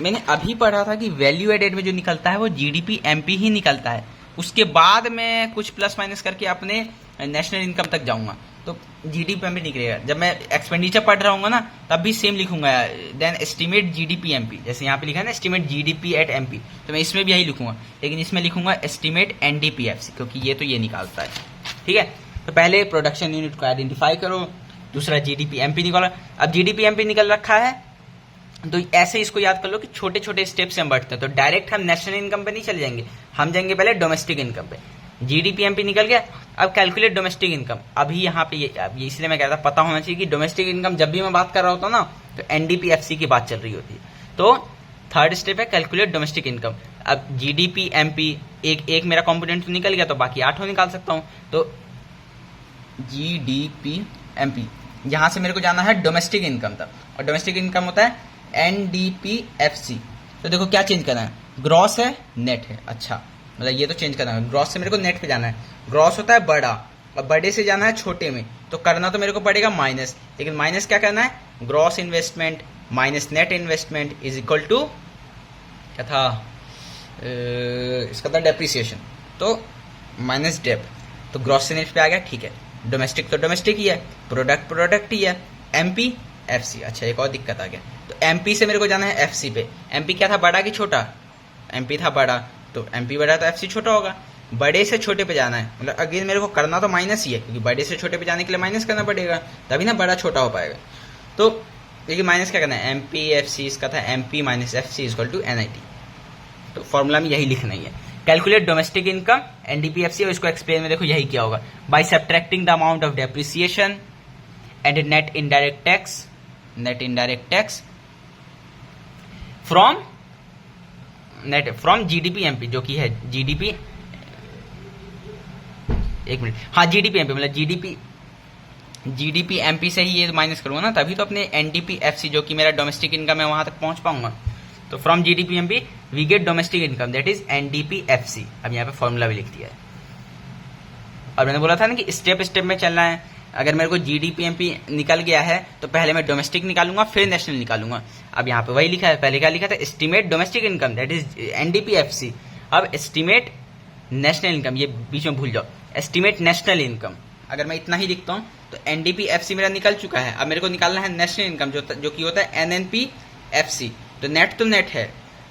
मैंने अभी पढ़ा था कि वैल्यू एडेड में जो निकलता है वो जीडीपी एमपी ही निकलता है। उसके बाद मैं कुछ प्लस माइनस करके अपने नेशनल इनकम तक जाऊंगा तो जीडीपी एमपी निकलेगा। जब मैं एक्सपेंडिचर पढ़ रहा हूँ ना तब भी सेम लिखूंगा, देन एस्टिमेट जीडीपी एमपी। जैसे यहाँ पे लिखा है ना एस्टिमेट जीडीपी एट एमपी, तो मैं इसमें भी यही लिखूंगा, लेकिन इसमें लिखूंगा एस्टिमेट एनडीपीएफसी, क्योंकि ये तो ये निकालता है, ठीक है। तो पहले प्रोडक्शन यूनिट को आइडेंटिफाई करो, दूसरा जीडीपी एमपी निकालो। अब जीडीपी एमपी निकल रखा है तो ऐसे इसको याद कर लो कि छोटे छोटे स्टेप से हम बढ़ते हैं। तो डायरेक्ट हम नेशनल इनकम पे नहीं चले जाएंगे, हम जाएंगे पहले डोमेस्टिक इनकम पे। जीडीपी एमपी निकल गया, अब कैलकुलेट डोमेस्टिक इनकम। अभी यहाँ पे ये इसलिए मैं कहता पता होना चाहिए कि डोमेस्टिक इनकम जब भी मैं बात कर रहा होता हूँ ना तो एनडीपीएफसी की बात चल रही होती है। तो थर्ड स्टेप है कैलकुलेट डोमेस्टिक इनकम। अब जीडीपी एमपी एक मेरा कॉम्पोनेंट तो निकल गया, तो बाकी 8 निकाल सकता हूँ। तो जीडीपी एमपी, यहां से मेरे को जाना है डोमेस्टिक इनकम तक, और डोमेस्टिक इनकम होता है एनडीपीएफसी। तो देखो क्या चेंज करना है, ग्रॉस है नेट है। अच्छा मतलब ये तो चेंज करना है, ग्रॉस से मेरे को नेट पे जाना है। ग्रॉस होता है बड़ा, और बड़े से जाना है छोटे में, तो करना तो मेरे को पड़ेगा माइनस। लेकिन माइनस क्या करना है, gross investment minus net investment is equal to क्या था, इसका था डेप्रिसिएशन, तो माइनस डेप। तो ग्रॉस से नेट पे आ गया, ठीक है। डोमेस्टिक तो डोमेस्टिक ही है, प्रोडक्ट ही है। MP FC। अच्छा एक और दिक्कत आ गया, तो MP से मेरे को जाना है FC पे। MP क्या था, बड़ा कि छोटा? MP था बड़ा, तो MP बड़ा तो FC छोटा होगा। बड़े से छोटे पे जाना है, मतलब अगेन मेरे को करना तो माइनस ही है, क्योंकि बड़े से छोटे पे जाने के लिए माइनस करना पड़ेगा, तभी ना बड़ा छोटा हो पाएगा। तो देखिए माइनस क्या करना है, MP FC, इसका था MP minus FC equal to NIT। तो फॉर्मूला में यही लिखना ही है, कैलकुलेट डोमेस्टिक इनकम NDP-FC, और इसको एक्सप्लेन में देखो यही क्या होगा, by subtracting the amount of depreciation and net indirect tax from GDP MP, जो कि है GDP, एक मिनट, हाँ GDP MP, मतलब GDP MP से ही ये माइनस करूंगा ना, तभी तो अपने NDP-FC जो कि मेरा डोमेस्टिक इनकम है वहां तक पहुंच पाऊंगा। तो from GDP MP we get domestic income that is NDP-FC। अब यहाँ पे फॉर्मूला भी लिख दिया है। और मैंने बोला था ना कि स्टेप स्टेप में चलना है। अगर मेरे को GDP MP निकल गया है तो पहले मैं डोमेस्टिक निकालूंगा, फिर नेशनल निकालूंगा। अब यहाँ पे वही लिखा है, पहले क्या लिखा था, estimate domestic income that is NDP-FC। अब एस्टिमेट नेशनल इनकम, ये बीच में भूल जाओ, एस्टिमेट नेशनल इनकम। अगर मैं इतना ही लिखता हूँ तो NDP-FC मेरा निकल चुका है। अब मेरे को निकालना है नेशनल इनकम, जो कि होता है NNP-FC। तो नेट है,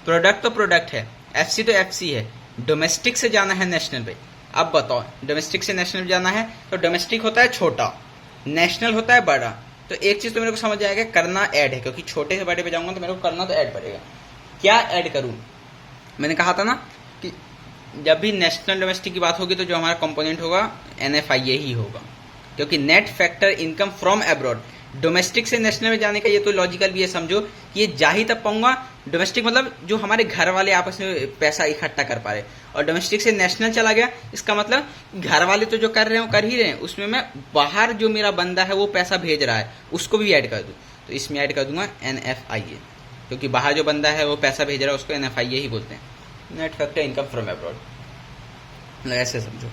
प्रोडक्ट तो प्रोडक्ट है, FC तो FC है, डोमेस्टिक से जाना है नेशनल पे। अब बताओ, डोमेस्टिक से नेशनल जाना है तो डोमेस्टिक होता है छोटा, नेशनल होता है बड़ा। तो एक चीज तो मेरे को समझ आएगा, करना ऐड है, क्योंकि छोटे से बड़े पे जाऊंगा तो मेरे को करना तो ऐड पड़ेगा। क्या ऐड करूं? मैंने कहा था ना कि जब भी नेशनल डोमेस्टिक की बात होगी तो जो हमारा कंपोनेंट होगा NFIA ही होगा, क्योंकि net factor income from abroad. Domestic से नेशनल में जाने का ये तो लॉजिकल भी है, समझो कि ये जा ही तब पाऊंगा। डोमेस्टिक मतलब जो हमारे घर वाले आपस में पैसा इकट्ठा कर पा रहे, और डोमेस्टिक से नेशनल चला गया, इसका मतलब घर वाले तो जो कर रहे हो कर ही रहे हैं, उसमें मैं बाहर जो मेरा बंदा है वो पैसा भेज रहा है उसको भी ऐड कर दूं। तो इसमें ऐड कर दूंगा NFIA, क्योंकि बाहर जो बंदा है वो पैसा भेज रहा है उसको NFIA ही बोलते हैं, net factor income from abroad. ऐसे समझो।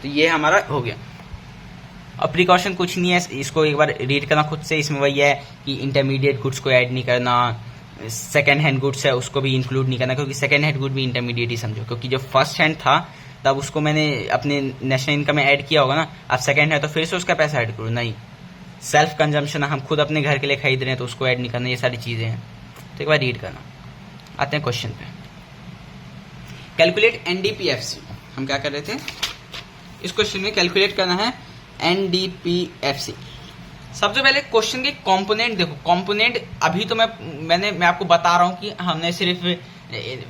तो ये हमारा हो गया। अब प्रिकॉशन कुछ नहीं है, इसको एक बार रीड करना खुद से। इसमें वही है कि इंटरमीडिएट गुड्स को ऐड नहीं करना, सेकंड हैंड गुड्स है उसको भी इंक्लूड नहीं करना, क्योंकि सेकंड हैंड गुड भी इंटरमीडिएट ही समझो, क्योंकि जब फर्स्ट हैंड था तब उसको मैंने अपने नेशनल इनकम में ऐड किया होगा ना। अब सेकंड है तो फिर से उसका पैसा ऐड करूँ? नहीं। सेल्फ कंजम्पशन, हम खुद अपने घर के लिए खरीद रहे हैं तो उसको ऐड नहीं करना, ये सारी चीजें हैं। तो एक बार रीड करना। आते हैं क्वेश्चन पे। कैलकुलेट NDP-FC, हम क्या कर रहे थे इस क्वेश्चन में, कैलकुलेट करना है NDP-FC। सबसे पहले क्वेश्चन के कंपोनेंट देखो। कंपोनेंट अभी तो मैं आपको बता रहा हूं कि हमने सिर्फ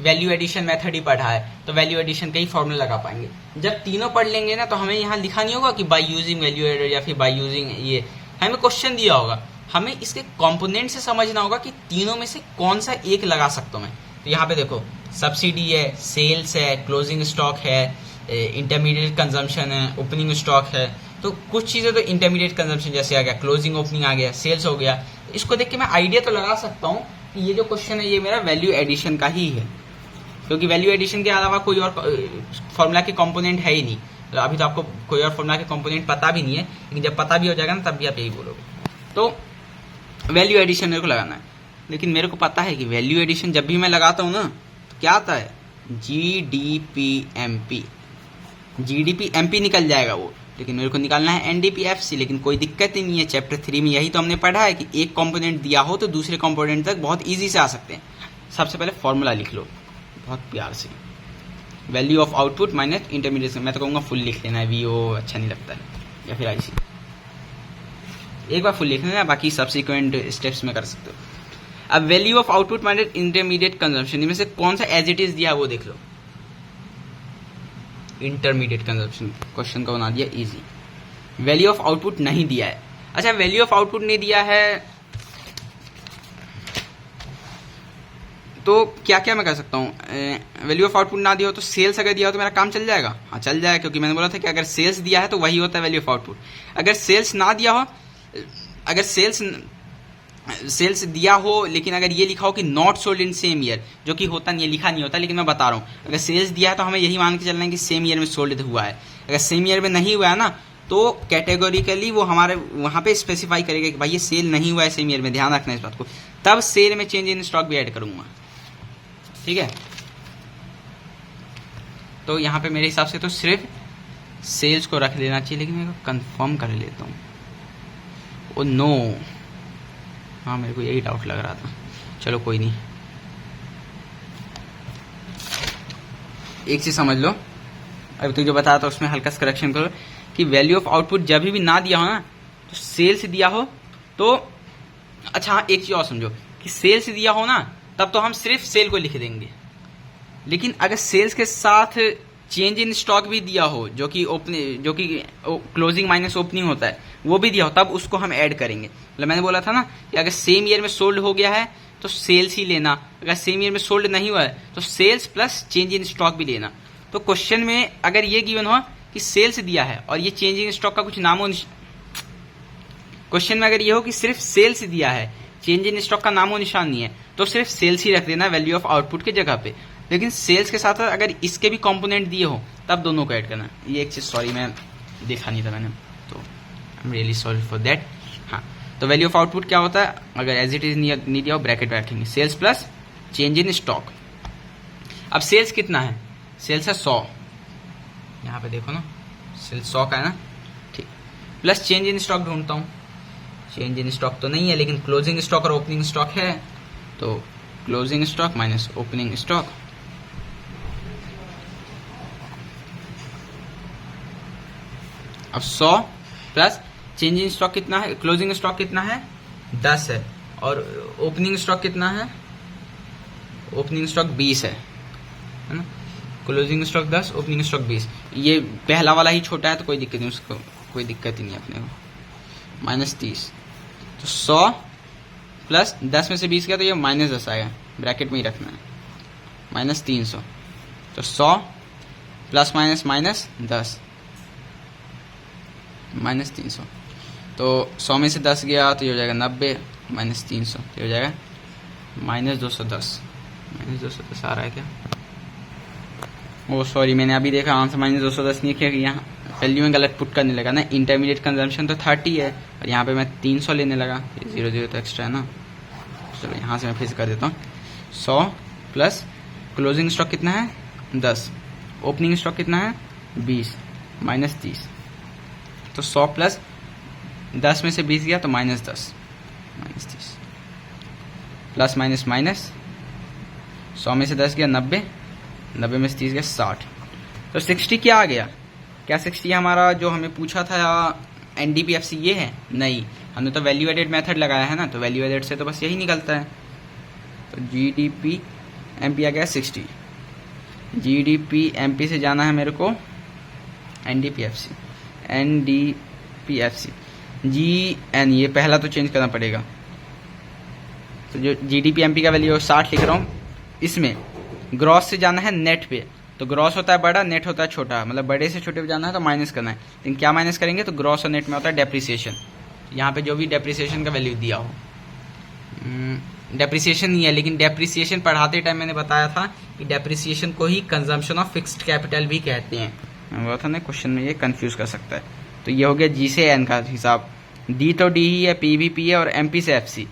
वैल्यू एडिशन मेथड ही पढ़ा है, तो वैल्यू एडिशन का ही फॉर्मूला लगा पाएंगे। जब तीनों पढ़ लेंगे ना तो हमें यहाँ लिखा नहीं होगा कि बाय यूजिंग वैल्यू एडर या फिर बाय यूजिंग ये, हमें क्वेश्चन दिया होगा, हमें इसके कंपोनेंट से समझना होगा कि तीनों में से कौन सा एक लगा सकता हूं मैं। तो यहाँ पे देखो, सब्सिडी है, सेल्स है, क्लोजिंग स्टॉक है, इंटरमीडिएट कंजम्पशन है, ओपनिंग स्टॉक है। तो कुछ चीजें तो इंटरमीडिएट कंजम्पशन जैसे आ गया, क्लोजिंग ओपनिंग आ गया, सेल्स हो गया। इसको देख के मैं आइडिया तो लगा सकता हूँ कि ये जो क्वेश्चन है ये मेरा वैल्यू एडिशन का ही है, क्योंकि वैल्यू एडिशन के अलावा कोई और फॉर्मूला के कंपोनेंट है ही नहीं। तो अभी तो आपको कोई और फॉर्मूला के कंपोनेंट पता भी नहीं है, लेकिन जब पता भी हो जाएगा ना तब भी आप यही बोलोगे। तो वैल्यू एडिशन मेरे को लगाना है, लेकिन मेरे को पता है कि वैल्यू एडिशन जब भी मैं लगाता हूँ ना तो क्या आता है, GDP MP निकल जाएगा वो, लेकिन मेरे को निकालना है NDP-FC। लेकिन कोई दिक्कत ही नहीं है, चैप्टर 3 में यही तो हमने पढ़ा है कि एक कंपोनेंट दिया हो तो दूसरे कंपोनेंट तक बहुत इजी से आ सकते हैं। सबसे पहले फॉर्मूला लिख लो बहुत प्यार से, value of output minus intermediate. मैं तो कहूँगा फुल लिख लेना है, VO अच्छा नहीं लगता है, या फिर IC एक बार फुल लिख लेना, बाकी सब्सिक्वेंट स्टेप्स में कर सकते हो। अब value of output minus intermediate consumption, इनमें से कौन सा एज इट इज दिया वो देख लो। इंटरमीडिएट कंजम्पशन क्वेश्चन का बना दिया इजी। वैल्यू ऑफ आउटपुट नहीं दिया है। अच्छा, वैल्यू ऑफ आउटपुट नहीं दिया है तो क्या क्या मैं कर सकता हूँ, वैल्यू ऑफ आउटपुट ना दिया हो तो सेल्स अगर दिया हो तो मेरा काम चल जाएगा। हाँ चल जाएगा, क्योंकि मैंने बोला था कि अगर सेल्स दिया है तो वही होता है वैल्यू ऑफ आउटपुट। अगर सेल्स ना दिया हो, अगर सेल्स दिया हो लेकिन अगर ये लिखा हो कि not sold in same year, जो कि होता नहीं है, लिखा नहीं होता, लेकिन मैं बता रहा हूँ अगर सेल्स दिया है तो हमें यही मान के चलना है कि सेम ईयर में सोल्ड हुआ है। अगर सेम ईयर में नहीं हुआ है ना तो कैटेगोरिकली वो हमारे वहाँ पे स्पेसिफाई करेगा कि भाई ये सेल नहीं हुआ है सेम ईयर में, ध्यान रखना इस बात को, तब सेल में चेंज इन स्टॉक भी ऐड करूंगा। ठीक है, तो यहाँ पे मेरे हिसाब से तो सिर्फ सेल्स को रख लेना चाहिए, लेकिन मैं कंफर्म कर लेता हूँ। ओ नो, हाँ मेरे को यही डाउट लग रहा था, चलो कोई नहीं। एक चीज समझ लो, अभी तो जो बताया था उसमें हल्का सा करेक्शन करो कि वैल्यू ऑफ आउटपुट जब भी ना दिया हो ना, तो सेल्स दिया हो तो अच्छा हाँ, एक चीज और समझो कि सेल्स दिया हो ना तब तो हम सिर्फ सेल को लिख देंगे, लेकिन अगर सेल्स के साथ चेंज इन स्टॉक भी दिया हो जो कि क्लोजिंग माइनस ओपनिंग होता है वो भी दिया हो, तब उसको हम ऐड करेंगे। मतलब मैंने बोला था ना कि अगर सेम ईयर में सोल्ड हो गया है तो सेल्स ही लेना, अगर सेम ईयर में सोल्ड नहीं हुआ है तो sales plus change in stock भी लेना। तो क्वेश्चन में अगर ये गिवन हो कि सेल्स दिया है और ये चेंज इन स्टॉक का कुछ नामो, क्वेश्चन में अगर ये हो कि सिर्फ सेल्स दिया है, चेंज इन स्टॉक का नामो निशान नहीं है, तो सिर्फ सेल्स ही रख देना वैल्यू ऑफ आउटपुट की जगह पे। लेकिन सेल्स के साथ अगर इसके भी कंपोनेंट दिए हो तब दोनों को ऐड करना। ये एक चीज सॉरी मैं देखा नहीं था मैंने, तो I am really sorry for that. हाँ, तो वैल्यू ऑफ आउटपुट क्या होता है, अगर एज इट इज नहीं दिया हो ब्रैकेट में रखेंगे, sales plus change in stock. अब सेल्स कितना है, सेल्स है 100, यहाँ पे देखो ना सेल्स 100 का है ना, ठीक, प्लस चेंज इन स्टॉक ढूंढता हूँ। चेंज इन स्टॉक तो नहीं है लेकिन क्लोजिंग स्टॉक और ओपनिंग स्टॉक है, तो closing stock minus opening stock. अब 100 प्लस चेंज इन स्टॉक कितना है, क्लोजिंग स्टॉक कितना है 10 है, और ओपनिंग स्टॉक कितना है, ओपनिंग स्टॉक 20 है ना। Closing stock 10, opening stock 20। ये पहला वाला ही छोटा है तो कोई दिक्कत नहीं, उसको कोई दिक्कत ही नहीं अपने को। माइनस 30, तो 100 प्लस 10 में से 20 गया तो ये माइनस 10 आएगा, ब्रैकेट में ही रखना है, माइनस 300। तो 100 प्लस माइनस माइनस 10 माइनस 300, तो 100 में से 10 गया तो ये हो जाएगा 90 माइनस 300, तो हो जाएगा माइनस 210। माइनस 210 आ रहा है क्या, ओ सॉरी मैंने अभी देखा आंसर माइनस 210 नहीं किया, यहाँ वैल्यू में गलत पुट करने लगा ना। इंटरमीडिएट कंजम्पशन तो 30 है और यहाँ पे मैं 300 लेने लगा, 0 तो एक्स्ट्रा है ना। चलो यहाँ से मैं फिर से कर देता हूँ, 100 प्लस क्लोजिंग स्टॉक कितना है 10, ओपनिंग स्टॉक कितना है 20 माइनस 30, तो 100 प्लस 10 में से 20 गया तो minus 10 minus 30, plus minus minus 100 में से 10 गया 90, 90 में से 30 गया 60, तो 60 क्या आ गया, क्या 60 हमारा जो हमें पूछा था एनडीपीएफसी ये है, नहीं, हमने तो वैल्यू एडेड मेथड लगाया है ना, तो वैल्यू एडेड से तो बस यही निकलता है। तो जीडीपी एमपी आ गया 60, जीडीपी एमपी से जाना है मेरे को एनडीपीएफसी, एनडीपीएफसी जी एन, ये पहला तो चेंज करना पड़ेगा। तो जो जीडीपी एमपी का वैल्यू 60 लिख रहा हूँ, इसमें ग्रॉस से जाना है नेट पे, तो ग्रॉस होता है बड़ा, नेट होता है छोटा, मतलब बड़े से छोटे पे जाना है तो माइनस करना है। लेकिन क्या माइनस करेंगे, तो ग्रॉस और नेट में होता है डेप्रिसिएशन, यहाँ पे जो भी डेप्रिसिएशन का वैल्यू दिया हो, डेप्रिसिएशन नहीं है लेकिन डेप्रिसिएशन पढ़ाते टाइम मैंने बताया था कि डेप्रिसिएशन को ही कंजम्पशन ऑफ फिक्स्ड कैपिटल भी कहते हैं, वो था ना क्वेश्चन में, ये कंफ्यूज कर सकता है। तो ये हो गया जी से एन का हिसाब, डी तो डी ही है, पी भी पी है, और एमपी से एफसी।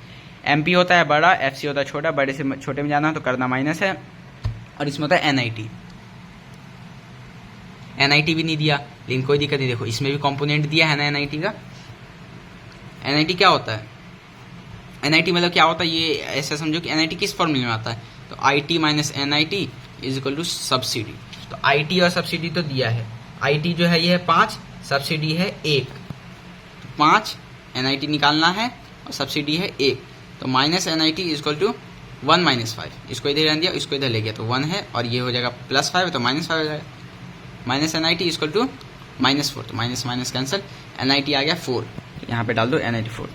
एमपी होता है बड़ा, एफसी होता है छोटा, बड़े से छोटे में जाना है तो करना माइनस है, और इसमें होता है एनआईटी। एनआईटी भी नहीं दिया लेकिन कोई दिक्कत नहीं, देखो इसमें भी कंपोनेंट दिया है ना एनआईटी का। एनआईटी क्या होता है, एनआईटी मतलब क्या होता है, ये ऐसा समझो कि एनआईटी किस फॉर्मूले में आता है, तो IT minus NIT is equal to subsidy. तो आईटी और सब्सिडी तो दिया है, आईटी जो है ये है 5, सब्सिडी है 1, तो 5 एनआईटी निकालना है और सब्सिडी है 1, तो minus NIT is equal to 1 minus 5, इसको इधर रख दिया, इसको इधर ले गया तो 1 है, और ये हो जाएगा प्लस 5 तो माइनस 5 हो जाएगा, minus NIT is equal to minus 4, तो माइनस माइनस कैंसिल, एनआईटी आ गया 4, यहाँ पे डाल दो एनआईटी 4।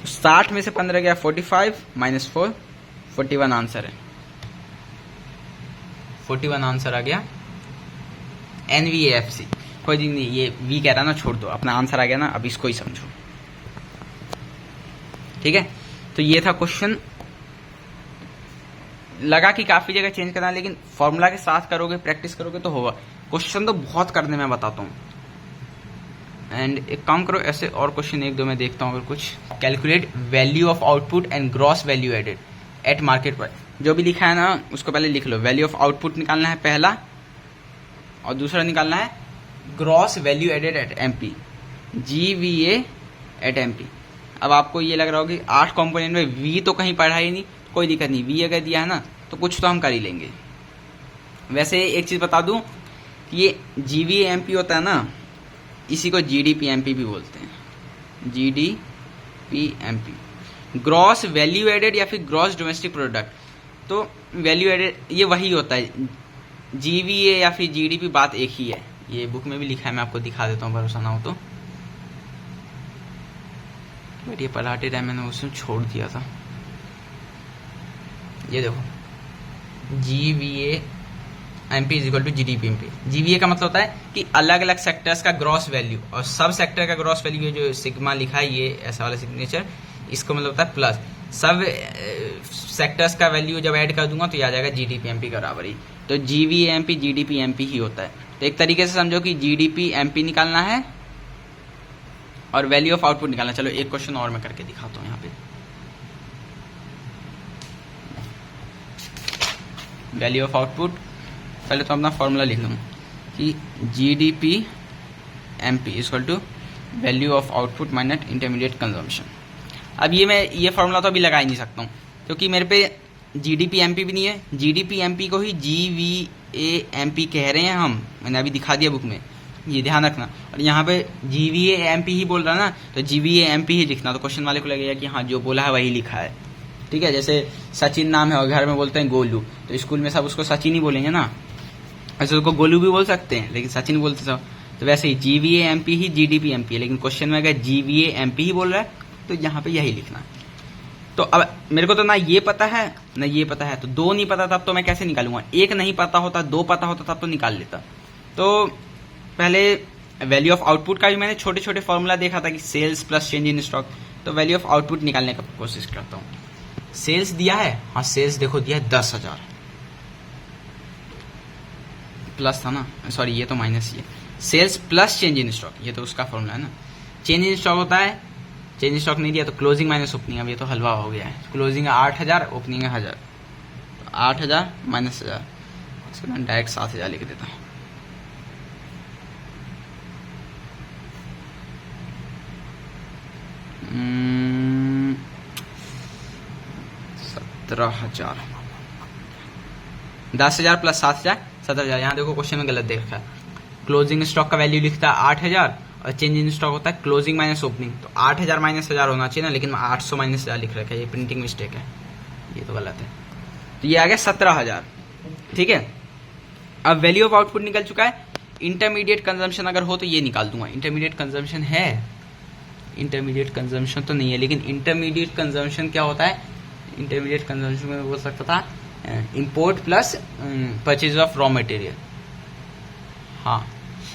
60 में से 15 गया 45 माइनस 4, 41 आंसर है, 41 आंसर आ गया एनवीएफसी। कोई दिन नहीं, ये वी कह रहा ना, छोड़ दो, अपना आंसर आ गया ना, अब इसको ही समझो, ठीक है। तो ये था क्वेश्चन, लगा कि काफी जगह चेंज करना, लेकिन फॉर्मूला के साथ करोगे, प्रैक्टिस करोगे तो होगा। क्वेश्चन तो बहुत करने में बताता हूँ, एंड एक काम करो, ऐसे और क्वेश्चन 1-2 में देखता हूँ अगर कुछ। Calculate value of output and gross value added at market price, जो भी लिखा है ना उसको पहले लिख लो। वैल्यू ऑफ आउटपुट निकालना है पहला, और दूसरा निकालना है gross value added at MP, GVA at MP. अब आपको ये लग रहा होगा कि 8 कंपोनेंट में वी तो कहीं पढ़ा ही नहीं, कोई दिक्कत नहीं, वी अगर दिया है ना तो कुछ तो हम कर ही लेंगे। वैसे एक चीज़ बता दूं, ये GVAMP होता है ना, इसी को GDPMP भी बोलते हैं, GDPMP, ग्रॉस वैल्यू एडेड या फिर ग्रॉस डोमेस्टिक प्रोडक्ट। तो वैल्यू एडेड ये वही होता है, GVA या फिर GDP बात एक ही है, ये बुक में भी लिखा है, मैं आपको दिखा देता हूँ भरोसा ना हो तो। बट ये पढ़ाते टाइम मैंने उसमें छोड़ दिया था, ये देखो GVAMP is equal to GDPMP। GVA का मतलब होता है कि अलग अलग सेक्टर्स का ग्रॉस वैल्यू, और सब सेक्टर का ग्रॉस वैल्यू जो सिग्मा लिखा है ये ऐसा वाला सिग्नेचर, इसको मतलब होता है प्लस सब सेक्टर्स का वैल्यू जब ऐड कर दूंगा तो ये आ जाएगा GDPMP के बराबर ही। तो GVAMP GDPMP ही होता है। तो एक तरीके से समझो कि GDPMP निकालना है और वैल्यू ऑफ आउटपुट निकालना। चलो एक क्वेश्चन और मैं करके दिखाता हूँ यहाँ पे। वैल्यू ऑफ आउटपुट, पहले तो अपना फॉर्मूला लिख लूँ कि GDPMP equal to value of output minus intermediate consumption. अब ये फॉर्मूला तो अभी लगा ही नहीं सकता हूँ क्योंकि मेरे पे GDPMP भी नहीं है। GDPMP को ही GVAMP कह रहे हैं हम, मैंने अभी दिखा दिया बुक में, ये ध्यान रखना। और यहाँ पे GVAMP ही बोल रहा ना, तो GVAMP ही लिखना। तो क्वेश्चन वाले को लगेगा कि हाँ जो बोला है वही लिखा है, ठीक है। जैसे सचिन नाम है और घर में बोलते हैं गोलू, तो स्कूल में सब उसको सचिन ही बोलेंगे ना, ऐसे उसको गोलू भी बोल सकते हैं लेकिन सचिन बोलते सब। तो वैसे ही GVAMP ही GDPMP है, लेकिन क्वेश्चन में अगर GVAMP ही बोल रहा है तो यहाँ पे यही लिखना है। तो अब मेरे को तो ना ये पता है ना ये पता है, तो दो नहीं पता तब तो मैं कैसे निकालूंगा। एक नहीं पता होता, दो पता होता तब तो निकाल लेता। तो पहले वैल्यू ऑफ आउटपुट का भी मैंने छोटे छोटे फॉर्मूला देखा था कि sales plus change in stock. तो वैल्यू ऑफ आउटपुट निकालने का कोशिश करता हूँ। सेल्स दिया है, हाँ सेल्स देखो दिया है 10,000, प्लस था ना, सॉरी ये तो माइनस ही है। Sales plus change in stock, ये तो उसका फॉर्मूला है ना। चेंज इन स्टॉक होता है, चेंज इन स्टॉक नहीं दिया तो क्लोजिंग माइनस ओपनिंग। अब ये तो हलवा हो गया है, क्लोजिंग है 8,000, ओपनिंग है 1,000, तो 8,000 माइनस 1,000, इसको मैं डायरेक्ट 7,000 लिख देता हूँ। Hmm, 17,000, 10,000 plus 7,000 17,000। यहाँ देखो क्वेश्चन में गलत देख रखा है, क्लोजिंग स्टॉक का वैल्यू लिखता है 8,000 और चेंज इन स्टॉक होता है क्लोजिंग माइनस ओपनिंग। तो 8,000 माइनस 1,000 होना चाहिए ना, लेकिन 800 माइनस 1,000 लिख रखा है, ये प्रिंटिंग मिस्टेक है, ये तो गलत है। तो ये आ गया 17,000, ठीक है। अब वैल्यू ऑफ आउटपुट निकल चुका है। इंटरमीडिएट कंजम्पशन अगर हो तो ये निकाल दूंगा। इंटरमीडिएट कंजम्पशन है, इंटरमीडिएट कंजम्पशन तो नहीं है, लेकिन इंटरमीडिएट कंजम्पशन क्या होता है, इंटरमीडिएट कंजम्पशन में बोल सकता था import plus purchase of raw material. हाँ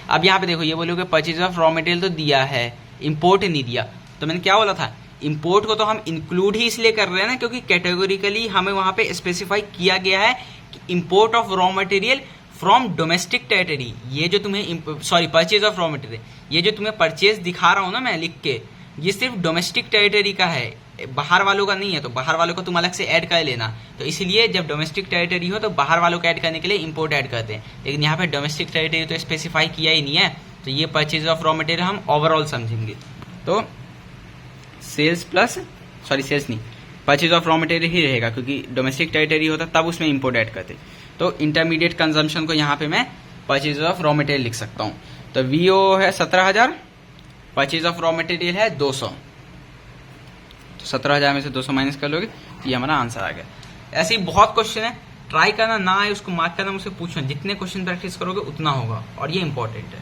अब यहाँ पे देखो, ये बोलोगे परचेज ऑफ रॉ मटेरियल तो दिया है, इंपोर्ट नहीं दिया। तो मैंने क्या बोला था, इंपोर्ट को तो हम इंक्लूड ही इसलिए कर रहे हैं ना क्योंकि कैटेगोरिकली हमें वहां पे स्पेसिफाई किया गया है कि import of raw material from domestic territory. ये जो तुम्हें sorry purchase of raw material, ये जो तुम्हें परचेज दिखा रहा हूं ना मैं लिख के, ये सिर्फ डोमेस्टिक टेरिटरी का है, बाहर वालों का नहीं है। तो बाहर वालों को तुम अलग से ऐड कर लेना। तो इसलिए जब डोमेस्टिक टेरिटरी हो तो बाहर वालों को ऐड करने के लिए इंपोर्ट ऐड करते हैं, लेकिन यहाँ पे डोमेस्टिक टेरिटरी तो स्पेसिफाई किया ही नहीं है। तो ये परचेज ऑफ रॉ मटेरियल हम ओवरऑल समझेंगे। तो सेल्स प्लस सॉरी सेल्स नहीं, परचेज ऑफ रॉ मटेरियल ही रहेगा क्योंकि डोमेस्टिक टेरिटरी होता तब उसमें इंपोर्ट ऐड करते। तो इंटरमीडिएट कंजम्पशन को यहाँ पे मैं परचेज ऑफ रॉ मटेरियल लिख सकता हूँ। तो वीओ है 17,000, परचेज ऑफ रॉ मटेरियल है 200, तो 17,000 में से 200 माइनस कर लोगे तो ये हमारा आंसर आ गया। ऐसे ही बहुत क्वेश्चन है, ट्राई करना, ना है उसको मार्क करना, मुझसे पूछना। जितने क्वेश्चन प्रैक्टिस करोगे उतना होगा और ये इंपॉर्टेंट है।